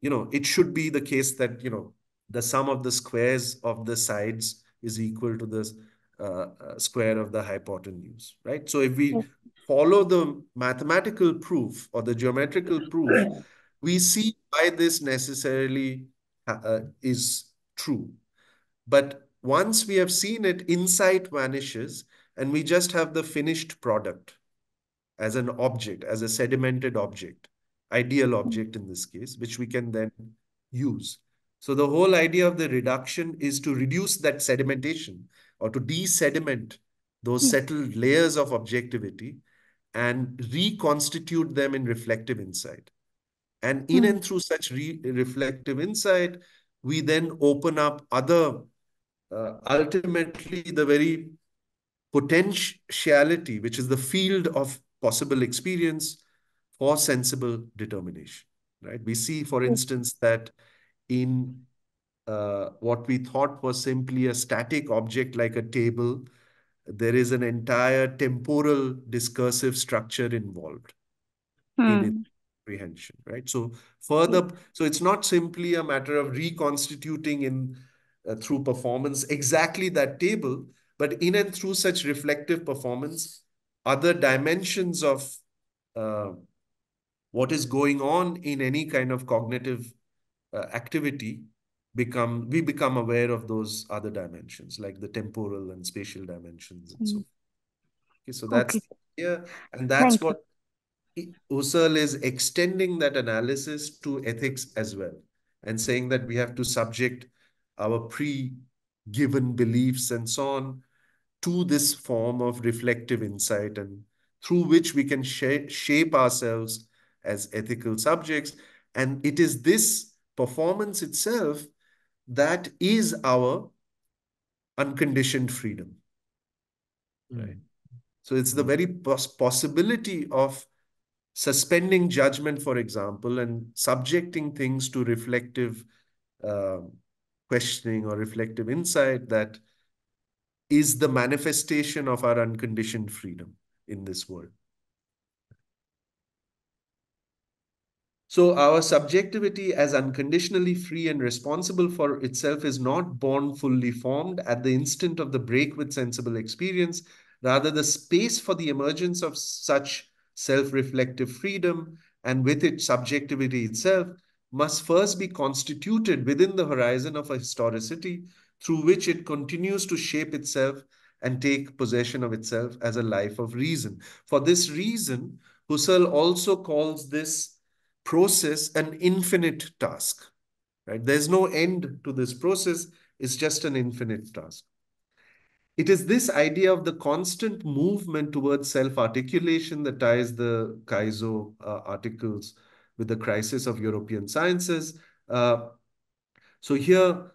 it should be the case that, the sum of the squares of the sides is equal to the square of the hypotenuse, right? So if we
Yes.
follow the mathematical proof or the geometrical proof, we see why this necessarily is true. But once we have seen it, insight vanishes and we just have the finished product as an object, as a sedimented object, ideal
Hmm.
object in this case, which we can then use. So the whole idea of the reduction is to reduce that sedimentation or to de-sediment those
Yes.
settled layers of objectivity and reconstitute them in reflective insight. And in
Hmm.
and through such reflective insight, we then open up other, ultimately, the very potentiality, which is the field of possible experience for sensible determination, right? We see, for
Yes.
instance, that in what we thought was simply a static object like a table, there is an entire temporal discursive structure involved in its
Hmm.
comprehension, right? So
Yes.
further, so it's not simply a matter of reconstituting in through performance exactly that table, but in and through such reflective performance, other dimensions of uh, what is going on in any kind of cognitive activity, we become aware of those other dimensions, like the temporal and spatial dimensions and so
Mm.
forth. Okay, so that's
Okay.
the idea, and that's
Thank you.
what Husserl is extending that analysis to ethics as well, and saying that we have to subject our pre-given beliefs and so on to this form of reflective insight, and through which we can shape ourselves as ethical subjects. And it is this performance itself that is our unconditioned freedom, right?
Mm.
So it's the
Mm.
very possibility of suspending judgment, for example, and subjecting things to reflective um questioning or reflective insight that is the manifestation of our unconditioned freedom in this world. So, our subjectivity as unconditionally free and responsible for itself is not born fully formed at the instant of the break with sensible experience. Rather, the space for the emergence of such self reflective freedom and with it subjectivity itself must first be constituted within the horizon of a historicity through which it continues to shape itself and take possession of itself as a life of reason. For this reason, Husserl also calls this process an infinite task, right? There's no end to this process, it's just an infinite task. It is this idea of the constant movement towards self-articulation that ties the Kaizo articles with the crisis of European sciences. So here,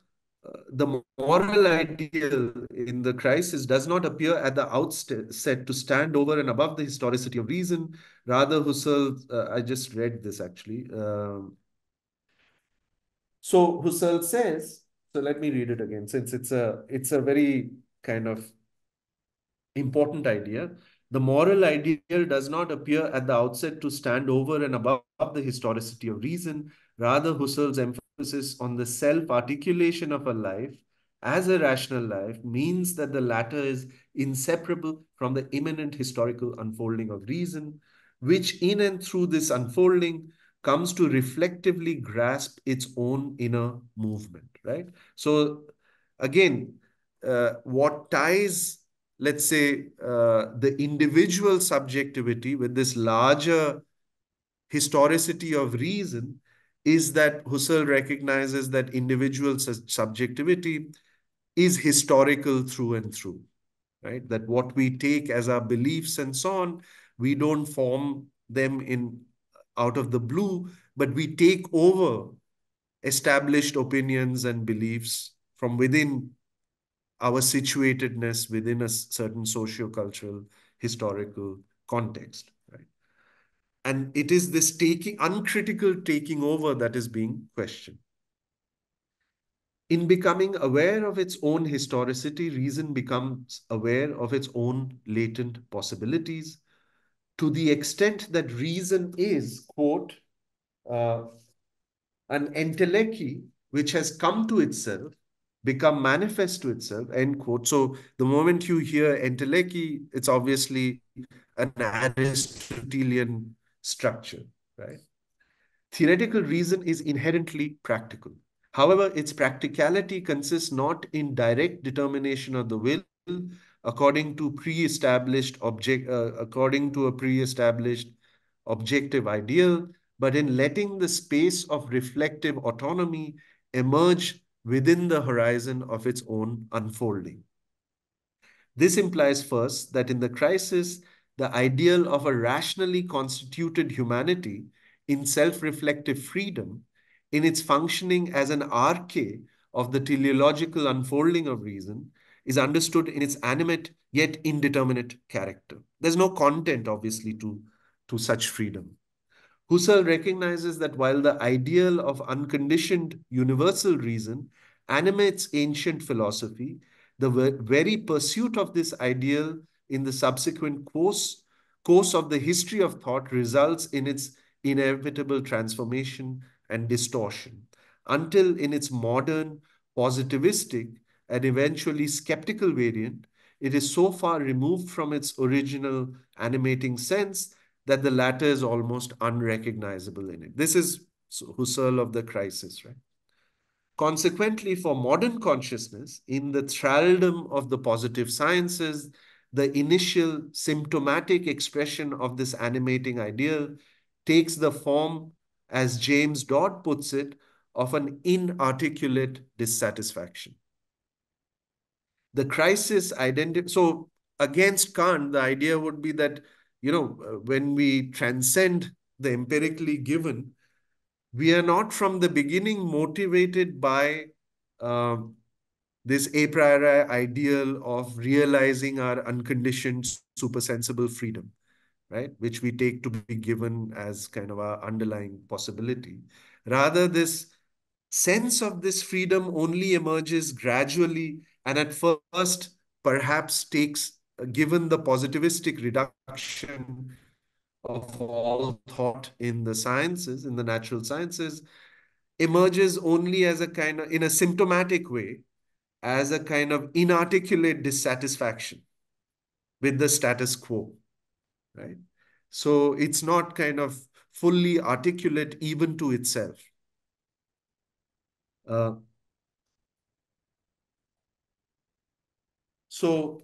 the moral ideal in the crisis does not appear at the outset to stand over and above the historicity of reason. Rather, Husserl, I just read this actually. So Husserl says, so let me read it again, since it's a very kind of important idea. The moral ideal does not appear at the outset to stand over and above the historicity of reason. Rather, Husserl's emphasis on the self-articulation of a life as a rational life means that the latter is inseparable from the immanent historical unfolding of reason, which in and through this unfolding comes to reflectively grasp its own inner movement, right? So again, what ties, let's say, the individual subjectivity with this larger historicity of reason is that Husserl recognizes that individual subjectivity is historical through and through, right? That what we take as our beliefs and so on, we don't form them in out of the blue, but we take over established opinions and beliefs from within our situatedness within a certain socio-cultural historical context, right? And it is this uncritical taking over that is being questioned. In becoming aware of its own historicity, reason becomes aware of its own latent possibilities to the extent that reason is, quote, uh, an entelechy which has come to itself, become manifest to itself, end quote. So the moment you hear entelechy, it's obviously an Aristotelian structure, right? Theoretical reason is inherently practical. However, its practicality consists not in direct determination of the will according to a pre-established objective ideal, but in letting the space of reflective autonomy emerge within the horizon of its own unfolding. This implies first that in the crisis, the ideal of a rationally constituted humanity in self-reflective freedom, in its functioning as an arche of the teleological unfolding of reason, is understood in its animate yet indeterminate character. There's no content, obviously, to such freedom. Husserl recognizes that while the ideal of unconditioned universal reason animates ancient philosophy, the very pursuit of this ideal in the subsequent course of the history of thought results in its inevitable transformation and distortion, until in its modern, positivistic, and eventually skeptical variant, it is so far removed from its original animating sense that the latter is almost unrecognizable in it. This is Husserl of the crisis, right? Consequently, for modern consciousness, in the thraldom of the positive sciences, the initial symptomatic expression of this animating ideal takes the form, as James Dodd puts it, of an inarticulate dissatisfaction. The crisis identity. So, against Kant, the idea would be that, when we transcend the empirically given, we are not from the beginning motivated by um, this a priori ideal of realizing our unconditioned supersensible freedom, right? Which we take to be given as kind of our underlying possibility. Rather, this sense of this freedom only emerges gradually and at first perhaps takes, given the positivistic reduction of all thought in the sciences, in the natural sciences, emerges only as a kind of, in a symptomatic way, as a kind of inarticulate dissatisfaction with the status quo, right? So it's not kind of fully articulate even to itself. Uh, so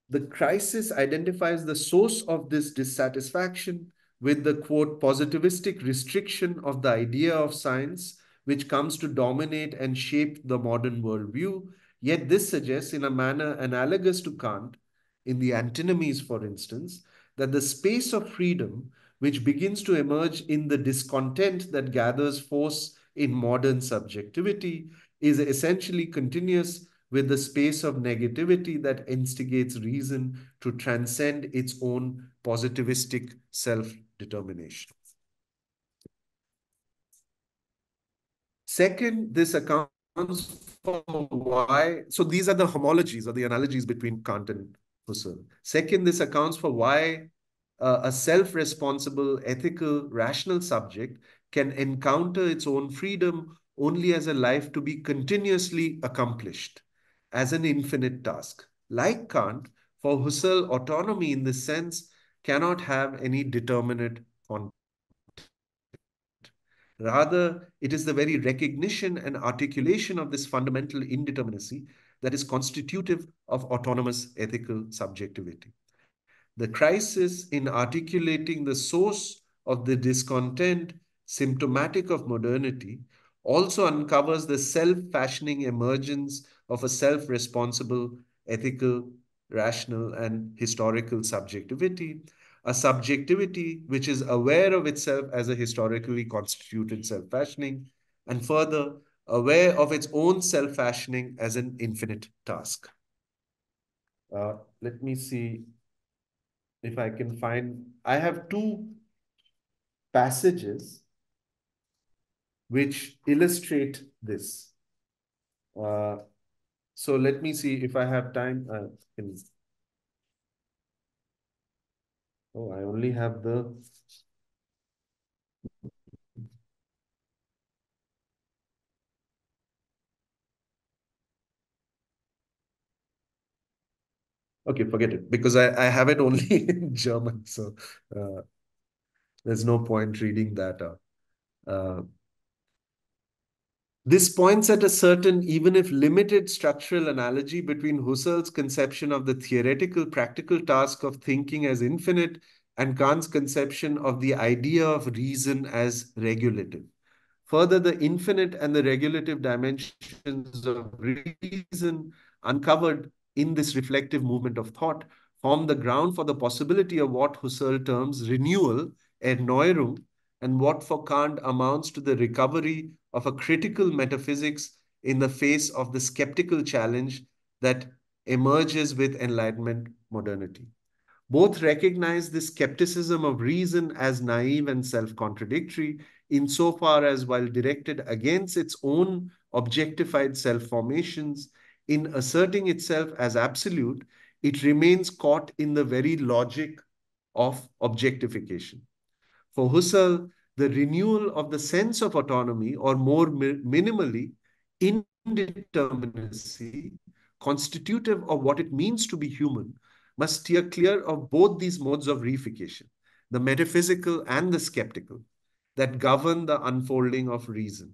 the crisis identifies the source of this dissatisfaction with the quote positivistic restriction of the idea of science, which comes to dominate and shape the modern worldview. Yet this suggests, in a manner analogous to Kant, in the antinomies, for instance, that the space of freedom, which begins to emerge in the discontent that gathers force in modern subjectivity, is essentially continuous with the space of negativity that instigates reason to transcend its own positivistic self-determination. Second, this accounts for why, so these are the homologies or the analogies between Kant and Husserl. Second, this accounts for why a self-responsible, ethical, rational subject can encounter its own freedom only as a life to be continuously accomplished, as an infinite task. Like Kant, for Husserl, autonomy in this sense cannot have any determinate content. Rather, it is the very recognition and articulation of this fundamental indeterminacy that is constitutive of autonomous ethical subjectivity. The crisis in articulating the source of the discontent symptomatic of modernity also uncovers the self-fashioning emergence of a self-responsible, ethical, rational, and historical subjectivity, a subjectivity which is aware of itself as a historically constituted self-fashioning, and further, aware of its own self-fashioning as an infinite task. Let me see if I can find, I have two passages which illustrate this. So let me see if I have time. I only have the. Okay, forget it, because I have it only in German. So there's no point reading that out. This points at a certain, even if limited, structural analogy between Husserl's conception of the theoretical practical task of thinking as infinite and Kant's conception of the idea of reason as regulative. Further, the infinite and the regulative dimensions of reason uncovered in this reflective movement of thought form the ground for the possibility of what Husserl terms renewal, Erneuerung, and what for Kant amounts to the recovery of a critical metaphysics in the face of the skeptical challenge that emerges with Enlightenment modernity. Both recognize the skepticism of reason as naive and self-contradictory, insofar as, while directed against its own objectified self-formations, in asserting itself as absolute, it remains caught in the very logic of objectification. For Husserl, the renewal of the sense of autonomy, or more minimally, indeterminacy, constitutive of what it means to be human, must steer clear of both these modes of reification, the metaphysical and the skeptical, that govern the unfolding of reason.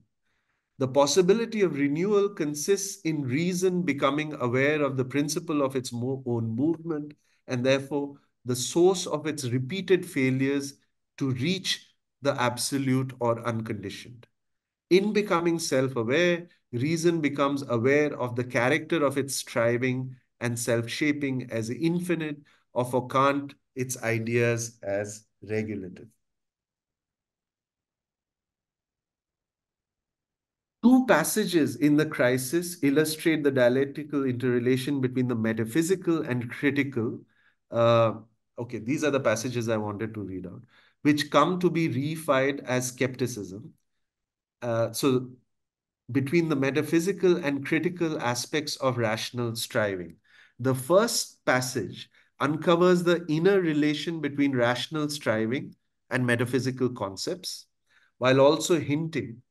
The possibility of renewal consists in reason becoming aware of the principle of its own movement and therefore the source of its repeated failures to reach the absolute or unconditioned. In becoming self aware, reason becomes aware of the character of its striving and self shaping as infinite, or for Kant, its ideas as regulative. Two passages in the crisis illustrate the dialectical interrelation between the metaphysical and critical. Uh, okay, these are the passages I wanted to read out, which come to be reified as skepticism. So, between the metaphysical and critical aspects of rational striving. The first passage uncovers the inner relation between rational striving and metaphysical concepts, while also hinting,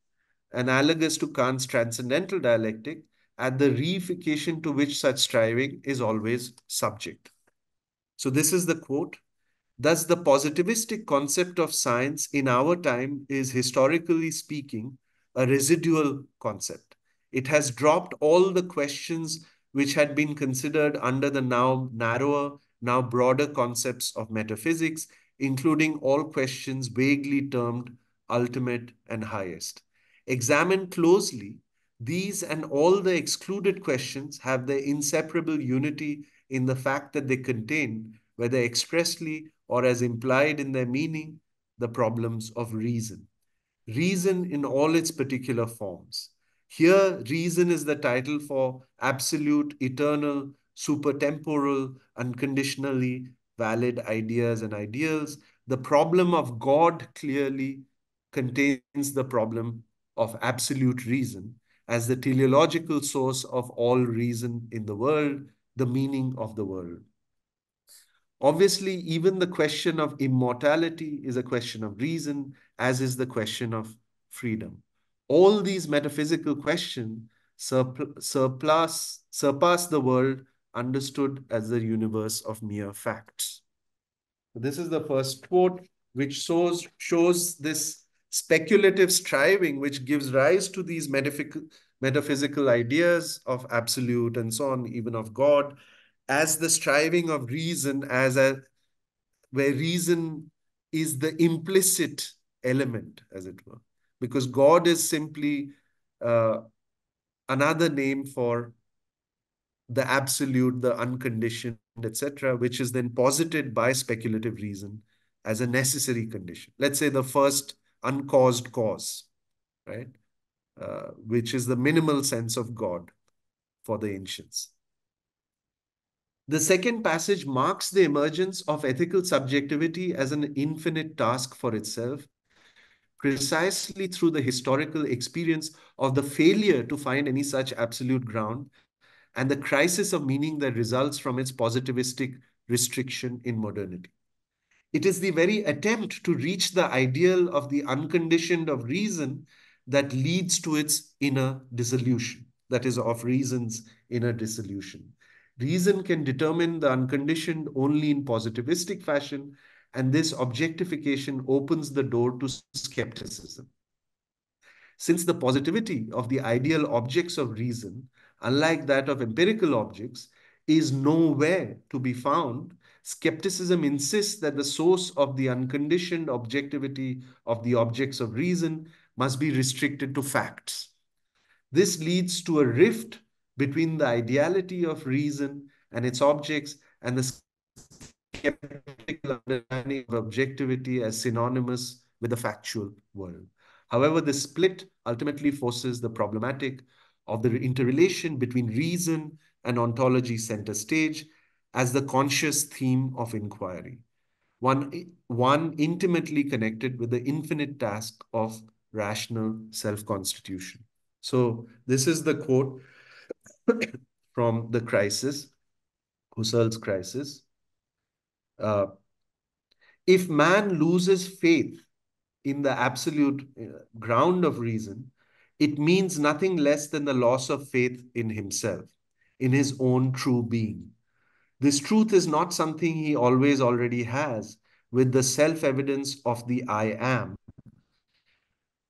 analogous to Kant's transcendental dialectic, at the reification to which such striving is always subject. So, this is the quote. Thus, the positivistic concept of science in our time is, historically speaking, a residual concept. It has dropped all the questions which had been considered under the now narrower, now broader concepts of metaphysics, including all questions vaguely termed ultimate and highest. Examined closely, these and all the excluded questions have their inseparable unity in the fact that they contain, whether expressly or as implied in their meaning, the problems of reason. Reason in all its particular forms. Here, reason is the title for absolute, eternal, supertemporal, unconditionally valid ideas and ideals. The problem of God clearly contains the problem of absolute reason as the teleological source of all reason in the world, the meaning of the world. Obviously, even the question of immortality is a question of reason, as is the question of freedom. All these metaphysical questions surpass the world understood as the universe of mere facts. This is the first quote, which shows this speculative striving, which gives rise to these metaphysical ideas of absolute and so on, even of God, as the striving of reason, where reason is the implicit element, as it were, because God is simply uh, another name for the absolute, the unconditioned, etc., which is then posited by speculative reason as a necessary condition. Let's say the first uncaused cause, right? Which is the minimal sense of God for the ancients. The second passage marks the emergence of ethical subjectivity as an infinite task for itself, precisely through the historical experience of the failure to find any such absolute ground and the crisis of meaning that results from its positivistic restriction in modernity. It is the very attempt to reach the ideal of the unconditioned of reason that leads to its inner dissolution, that is, of reason's inner dissolution. Reason can determine the unconditioned only in positivistic fashion, and this objectification opens the door to skepticism. Since the positivity of the ideal objects of reason, unlike that of empirical objects, is nowhere to be found, skepticism insists that the source of the unconditioned objectivity of the objects of reason must be restricted to facts. This leads to a rift between the ideality of reason and its objects and the skeptical understanding of objectivity as synonymous with the factual world. However, this split ultimately forces the problematic of the interrelation between reason and ontology center stage as the conscious theme of inquiry, one intimately connected with the infinite task of rational self-constitution. So this is the quote from the crisis, Husserl's crisis. If man loses faith in the absolute ground of reason, it means nothing less than the loss of faith in himself. in his own true being. This truth is not something he always already has with the self evidence of the I am,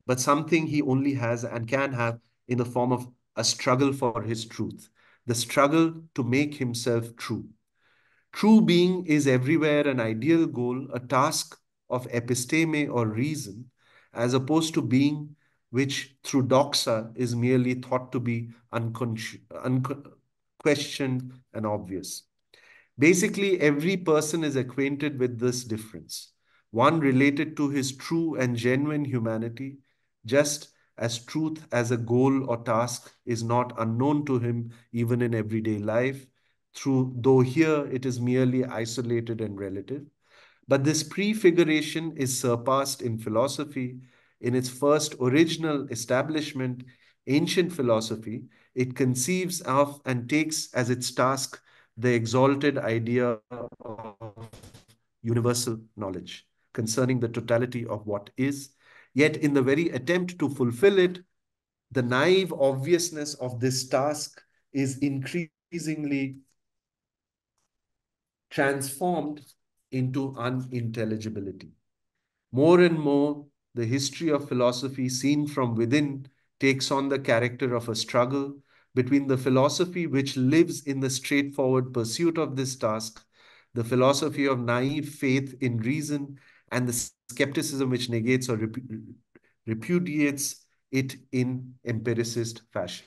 but something he only has and can have in the form of a struggle for his truth, the struggle to make himself true. True being is everywhere an ideal goal, a task of episteme or reason, as opposed to being which through doxa is merely thought to be unquestioned and obvious. Basically, every person is acquainted with this difference, one related to his true and genuine humanity, just as truth as a goal or task is not unknown to him even in everyday life, through though here it is merely isolated and relative. But this prefiguration is surpassed in philosophy. In its first original establishment, ancient philosophy, it conceives of and takes as its task the exalted idea of universal knowledge concerning the totality of what is. Yet, in the very attempt to fulfill it, the naive obviousness of this task is increasingly transformed into unintelligibility. More and more, the history of philosophy, seen from within, takes on the character of a struggle between the philosophy which lives in the straightforward pursuit of this task, the philosophy of naive faith in reason, and the skepticism which negates or repudiates it in empiricist fashion.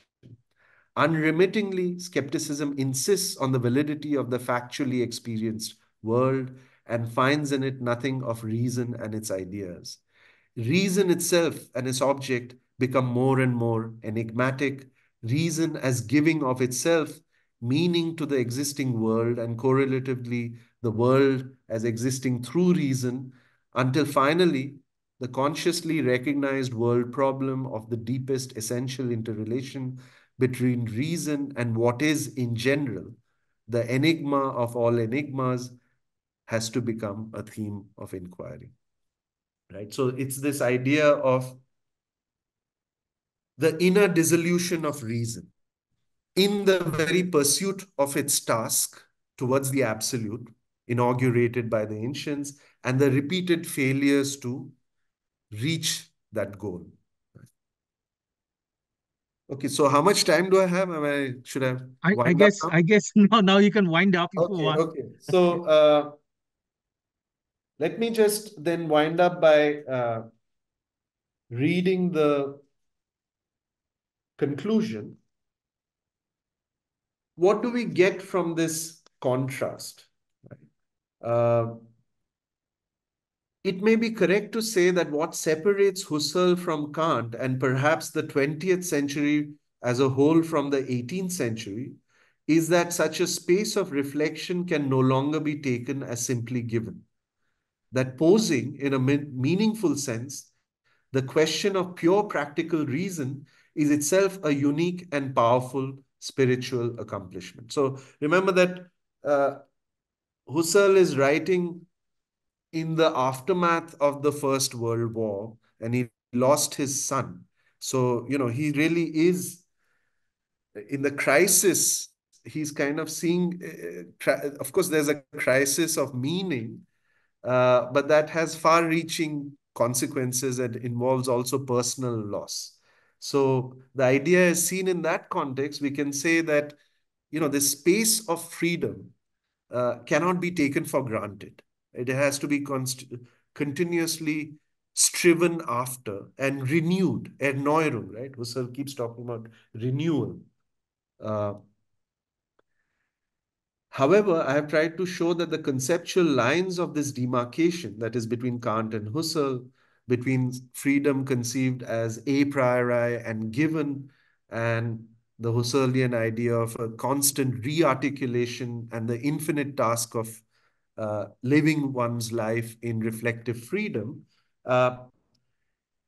Unremittingly, skepticism insists on the validity of the factually experienced world and finds in it nothing of reason and its ideas. Reason itself and its object become more and more enigmatic, reason as giving of itself meaning to the existing world, and correlatively, the world as existing through reason, until finally, the consciously recognized world problem of the deepest essential interrelation between reason and what is in general, the enigma of all enigmas, has to become a theme of inquiry. Right? So it's this idea of the inner dissolution of reason in the very pursuit of its task towards the absolute, inaugurated by the ancients, and the repeated failures to reach that goal. Okay, so how much time do I have? Should I
I
wind up
guess
now?
I guess now you can wind up if you
Okay,
want.
okay. So let me just then wind up by reading the conclusion. What do we get from this contrast? Uh, it may be correct to say that what separates Husserl from Kant and perhaps the 20th century as a whole from the 18th century is that such a space of reflection can no longer be taken as simply given. That posing in a meaningful sense the question of pure practical reason is itself a unique and powerful spiritual accomplishment. So remember that uh, Husserl is writing in the aftermath of the First World War, and he lost his son. So, he really is in the crisis. He's kind of seeing, of course, there's a crisis of meaning, but that has far reaching consequences and involves also personal loss. So the idea is seen in that context. We can say that, this space of freedom cannot be taken for granted. It has to be continuously striven after and renewed, erneuerung, right? Husserl keeps talking about renewal. Uh, However, I have tried to show that the conceptual lines of this demarcation, that is between Kant and Husserl, between freedom conceived as a priori and given, and the Husserlian idea of a constant rearticulation and the infinite task of living one's life in reflective freedom,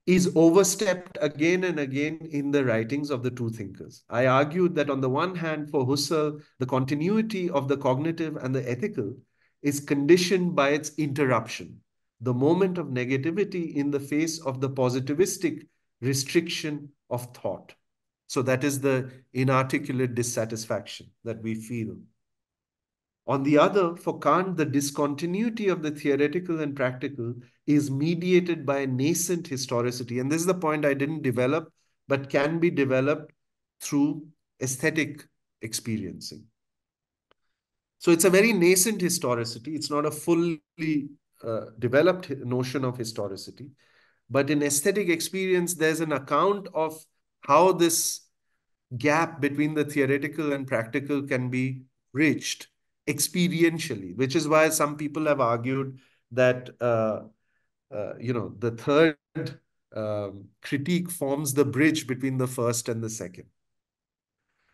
is overstepped again and again in the writings of the two thinkers. I argued that on the one hand, for Husserl, the continuity of the cognitive and the ethical is conditioned by its interruption, the moment of negativity in the face of the positivistic restriction of thought. So that is the inarticulate dissatisfaction that we feel. On the other, for Kant, the discontinuity of the theoretical and practical is mediated by a nascent historicity. And this is the point I didn't develop, but can be developed through aesthetic experiencing. So it's a very nascent historicity. It's not a fully developed notion of historicity. But in aesthetic experience, there's an account of how this gap between the theoretical and practical can be bridged experientially, which is why some people have argued that the third critique forms the bridge between the first and the second.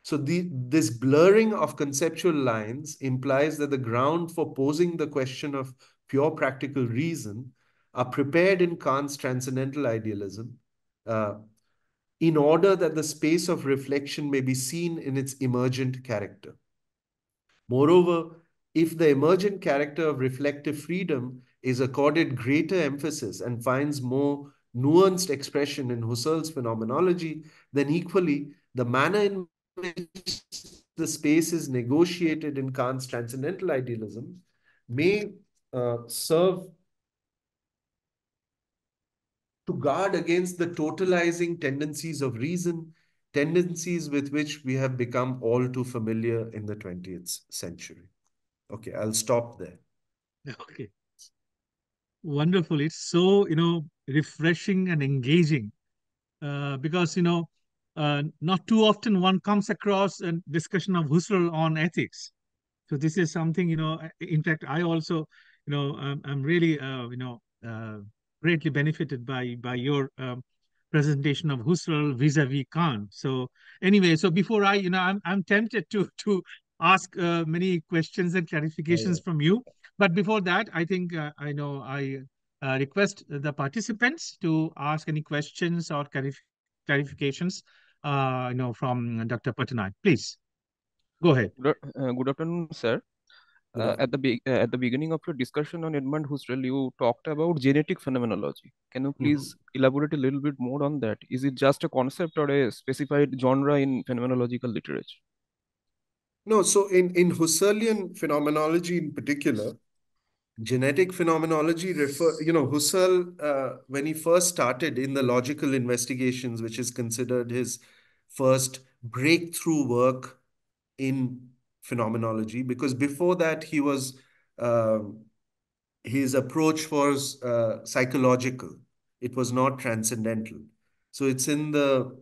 So this blurring of conceptual lines implies that the ground for posing the question of pure practical reason are prepared in Kant's transcendental idealism, uh, in order that the space of reflection may be seen in its emergent character. Moreover, if the emergent character of reflective freedom is accorded greater emphasis and finds more nuanced expression in Husserl's phenomenology, then equally the manner in which the space is negotiated in Kant's transcendental idealism may serve to guard against the totalizing tendencies of reason, tendencies with which we have become all too familiar in the 20th century. Okay, I'll stop there.
Okay. Wonderful. It's so, refreshing and engaging because, not too often one comes across a discussion of Husserl on ethics. So this is something, in fact, I also, I'm really, greatly benefited by your presentation of Husserl vis-a-vis Kant. So anyway, so before I'm tempted to ask many questions and clarifications from you. But before that, I think I request the participants to ask any questions or clarifications, from Dr. Patnaik. Please go ahead.
Good afternoon, sir. At the beginning of your discussion on Edmund Husserl, you talked about genetic phenomenology. Can you please elaborate a little bit more on that? Is it just a concept or a specified genre in phenomenological literature?
No, so in Husserlian phenomenology in particular, genetic phenomenology Husserl, when he first started in the logical investigations, which is considered his first breakthrough work in phenomenology, because before that his approach was psychological. It was not transcendental. So it's in the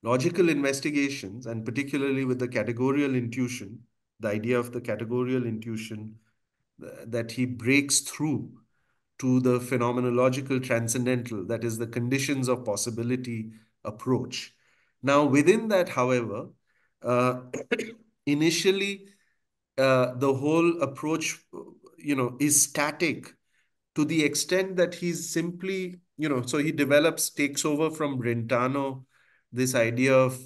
logical investigations, and particularly with the categorical intuition, the idea of the categorical intuition, that he breaks through to the phenomenological transcendental, that is the conditions of possibility approach. Now, within that, however, uh, initially, the whole approach, is static to the extent that he's simply, so he takes over from Brentano, this idea of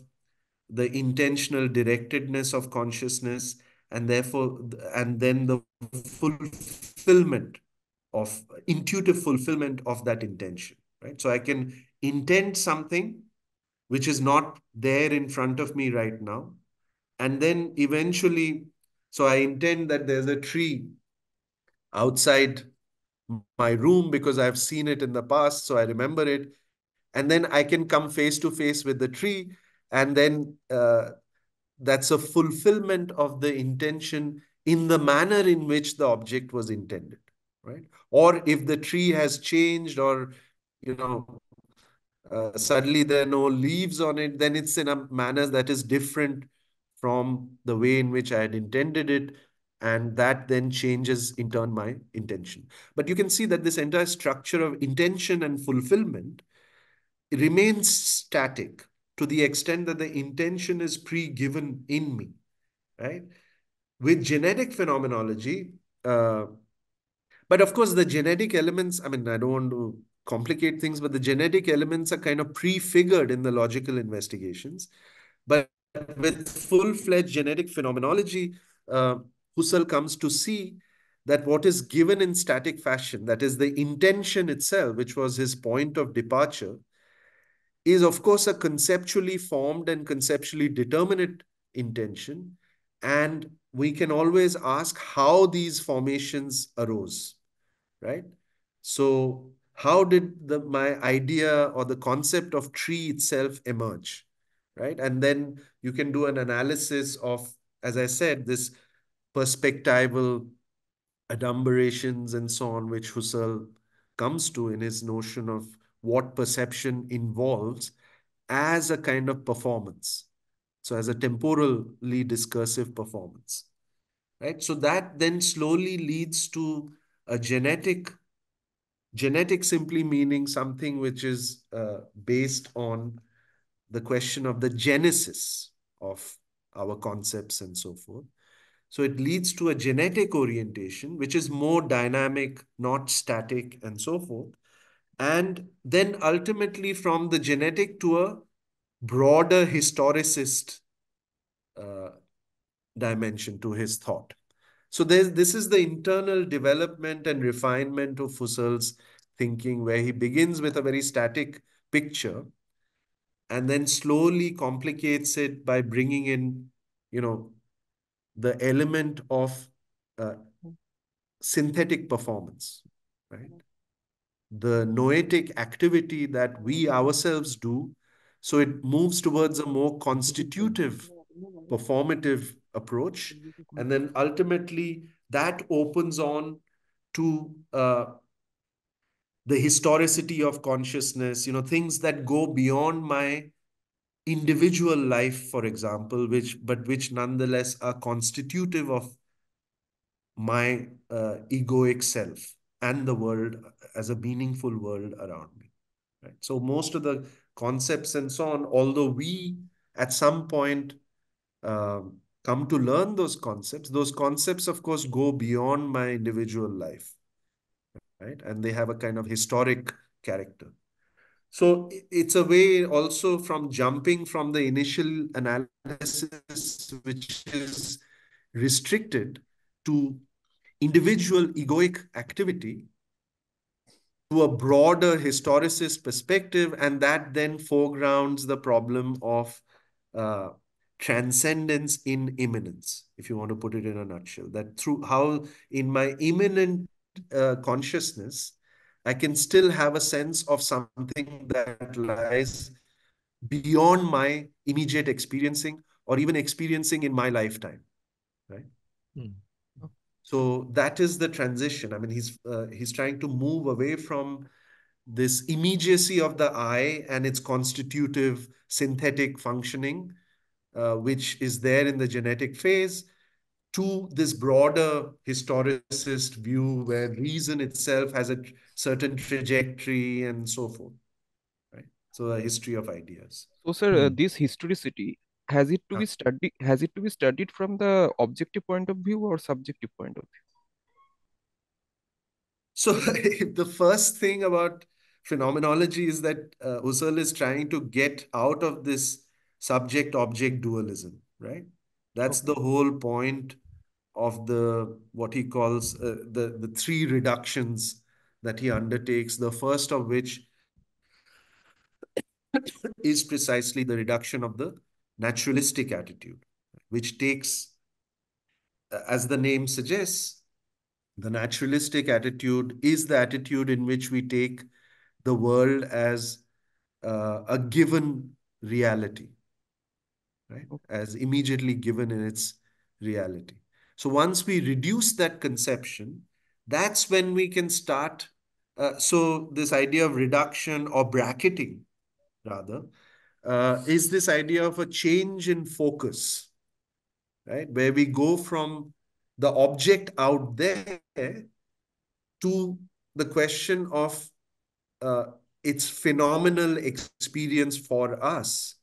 the intentional directedness of consciousness, and therefore, and then the fulfillment of intuitive fulfillment of that intention, right? So I can intend something which is not there in front of me right now. And then eventually, so I intend that there's a tree outside my room because I've seen it in the past, so I remember it. And then I can come face to face with the tree, and then that's a fulfillment of the intention in the manner in which the object was intended, right? Or if the tree has changed, or suddenly there are no leaves on it, then it's in a manner that is different from the way in which I had intended it. And that then changes in turn my intention. But you can see that this entire structure of intention and fulfillment remains static to the extent that the intention is pre-given in me, right? With genetic phenomenology, but of course, the genetic elements, I mean, I don't want to complicate things, but the genetic elements are kind of prefigured in the logical investigations. But with full-fledged genetic phenomenology, uh, Husserl comes to see that what is given in static fashion, that is the intention itself, which was his point of departure, is, of course, a conceptually formed and conceptually determinate intention. And we can always ask how these formations arose, right? So, how did my idea or the concept of tree itself emerge, right? And then you can do an analysis of, as I said, this perspectival adumbrations and so on, which Husserl comes to in his notion of what perception involves as a kind of performance. So, as a temporally discursive performance, right? So, that then slowly leads to a genetic simply meaning something which is based on the question of the genesis of our concepts and so forth. So it leads to a genetic orientation, which is more dynamic, not static, and so forth. And then ultimately from the genetic to a broader historicist uh, dimension to his thought. So this is the internal development and refinement of Husserl's thinking, where he begins with a very static picture and then slowly complicates it by bringing in, you know, the element of uh, synthetic performance, right? The noetic activity that we ourselves do. So it moves towards a more constitutive, performative approach. And then ultimately that opens on to the historicity of consciousness, things that go beyond my individual life, for example, which nonetheless are constitutive of my egoic self and the world as a meaningful world around me. Right? So most of the concepts and so on, although we at some point come to learn those concepts, of course, go beyond my individual life, right? And they have a kind of historic character. So it's a way also from jumping from the initial analysis, which is restricted to individual egoic activity, to a broader historicist perspective, and that then foregrounds the problem of uh, transcendence in immanence, if you want to put it in a nutshell. That through how in my immanent consciousness, I can still have a sense of something that lies beyond my immediate experiencing or even experiencing in my lifetime, right?
Mm.
So that is the transition. I mean, he's trying to move away from this immediacy of the I and its constitutive synthetic functioning, which is there in the genetic phase, to this broader historicist view where reason itself has a certain trajectory and so forth. Right. So a history of ideas.
So, sir,
Mm.
this historicity, has it to
Huh.
be studied? Has it to be studied from the objective point of view or subjective point of view?
So the first thing about phenomenology is that Husserl is trying to get out of this subject-object dualism, right? That's
Okay.
the whole point of the what he calls the three reductions that he undertakes. The first of which is precisely the reduction of the naturalistic attitude, which takes, as the name suggests, the naturalistic attitude is the attitude in which we take the world as a given reality, right?
Okay.
As immediately given in its reality. So once we reduce that conception, that's when we can start. So this idea of reduction or bracketing, rather, is this idea of a change in focus, right? Where we go from the object out there to the question of uh, its phenomenal experience for us.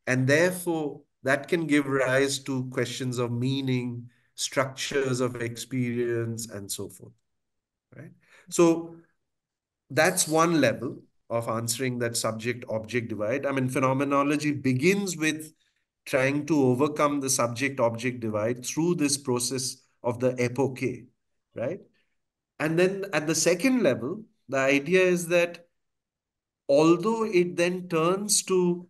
And therefore, that can give rise to questions of meaning, structures of experience, and so forth. Right? So that's one level of answering that subject-object divide. I mean, phenomenology begins with trying to overcome the subject-object divide through this process of the epoche, right? And then at the second level, the idea is that although it then turns to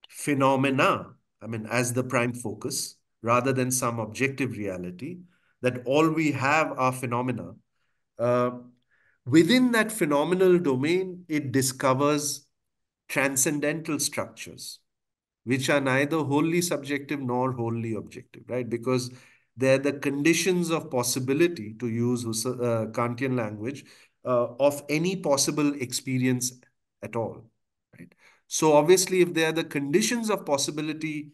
phenomena, I mean, as the prime focus, rather than some objective reality, that all we have are phenomena. Uh, Within that phenomenal domain, it discovers transcendental structures, which are neither wholly subjective nor wholly objective, right? Because they're the conditions of possibility, to use Kantian language, of any possible experience at all, right? So obviously, if they are the conditions of possibility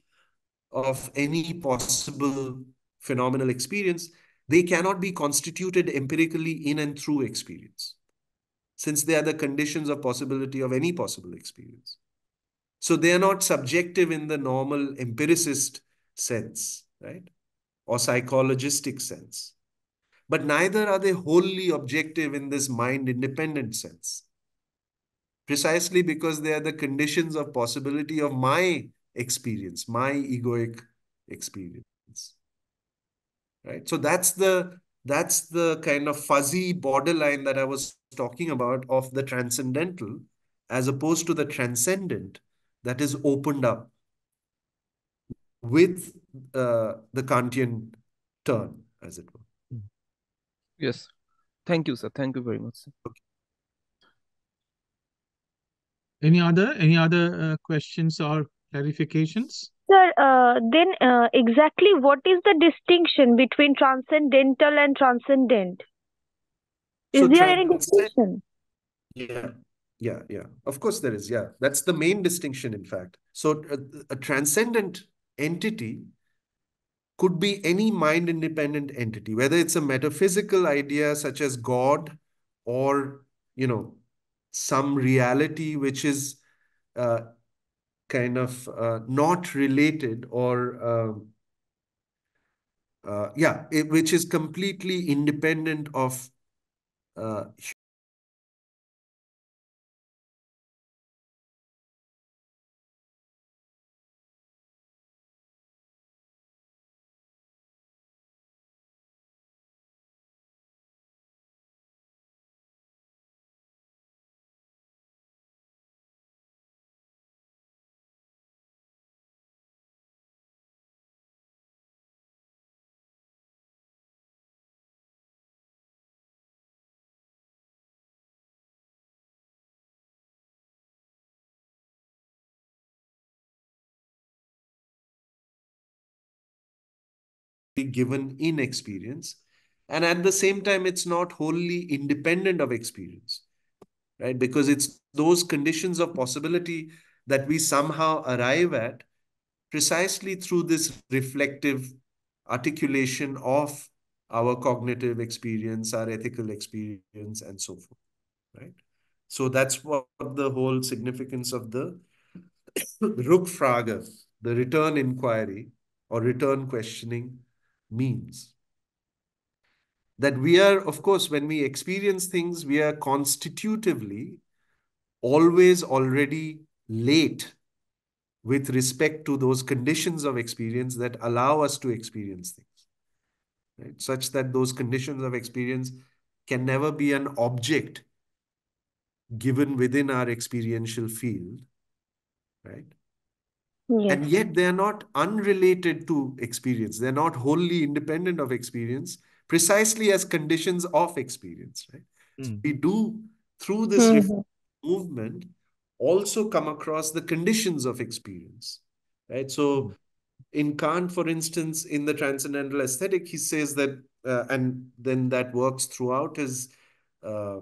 of any possible phenomenal experience, they cannot be constituted empirically in and through experience, since they are the conditions of possibility of any possible experience. So they are not subjective in the normal empiricist sense, right? Or psychologistic sense. But neither are they wholly objective in this mind independent sense, precisely because they are the conditions of possibility of my experience, my egoic experience. Right? So that's the kind of fuzzy borderline that I was talking about of the transcendental, as opposed to the transcendent that is opened up with the Kantian turn, as it were.
Yes. Thank you, sir. Thank you very much, sir.
Any other questions or clarifications?
Sir, then exactly what is the distinction between transcendental and transcendent? Is
So
there any
transcend,
distinction?
yeah, yeah. Of course there is, yeah. That's the main distinction, in fact. So a transcendent entity could be any mind-independent entity, whether it's a metaphysical idea such as God, or, some reality which is uh, kind of not related, or which is completely independent of uh, given in experience. And at the same time, it's not wholly independent of experience, right? Because it's those conditions of possibility that we somehow arrive at precisely through this reflective articulation of our cognitive experience, our ethical experience, and so forth, right? So that's what the whole significance of the Rückfrage, the return inquiry or return questioning, means. That we are, of course, when we experience things, we are constitutively always already late with respect to those conditions of experience that allow us to experience things, right? Such that those conditions of experience can never be an object given within our experiential field, right?
Yes.
And yet they are not unrelated to experience. They're not wholly independent of experience, precisely as conditions of experience, right? So we do, through this
Mm-hmm.
movement, also come across the conditions of experience, right? So in Kant, for instance, in the Transcendental Aesthetic, he says that, and then that works throughout his uh,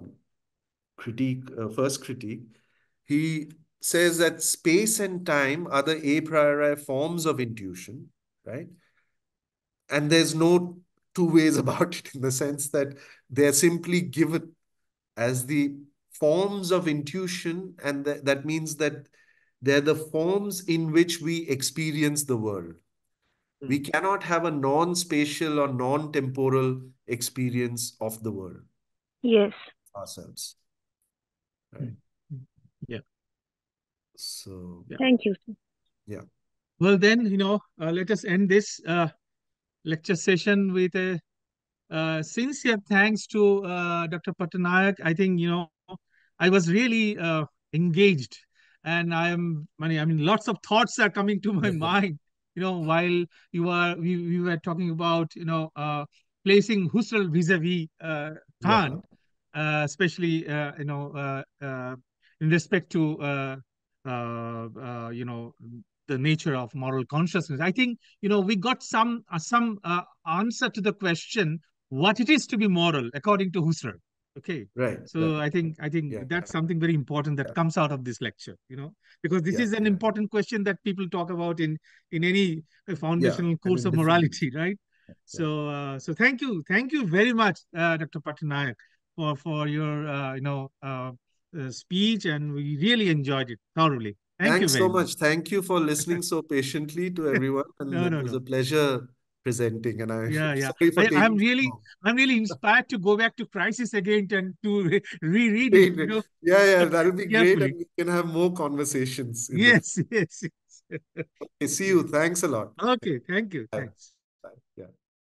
first critique, he says that space and time are the a priori forms of intuition, right? And there's no two ways about it, in the sense that they're simply given as the forms of intuition, and that means that they're the forms in which we experience the world. We cannot have a non-spatial or non-temporal experience of the world
Yes.
ourselves,
Mm.
right?
Yeah.
So,
Yeah.
Thank you, sir.
yeah.
Well, then, let us end this lecture session with a sincere thanks to Dr. Patnaik. I think, I was really engaged, and I mean, lots of thoughts are coming to my mind. While we were talking about placing Husserl vis-a-vis
Yeah.
Kant, especially in respect to the nature of moral consciousness. I think we got some answer to the question what it is to be moral according to Husserl. Okay,
Right.
so
Right.
I think
Yeah.
that's something very important that comes out of this lecture. Because this
Yeah.
is an
Yeah.
important question that people talk about in any
Yeah.
foundational
And
course
in
of
different ways.
morality, right?
Yeah.
So thank you very much, Dr. Patnaik, for your speech, and we really enjoyed it thoroughly. Thank you
Thanks so
very much.
much. Thank you for listening so patiently to everyone. And
No,
it
no,
was a
no.
pleasure presenting. And I'm
Yeah, yeah.
sorry for taking so long.
I'm really inspired to go back to Crisis again and to reread it,
Great. Yeah, yeah, that'll be great. And
carefully.
we can have more conversations in the
Yes, yes, yes.
future. See you. Thanks a lot.
Okay, thank you.
Bye.
Thanks.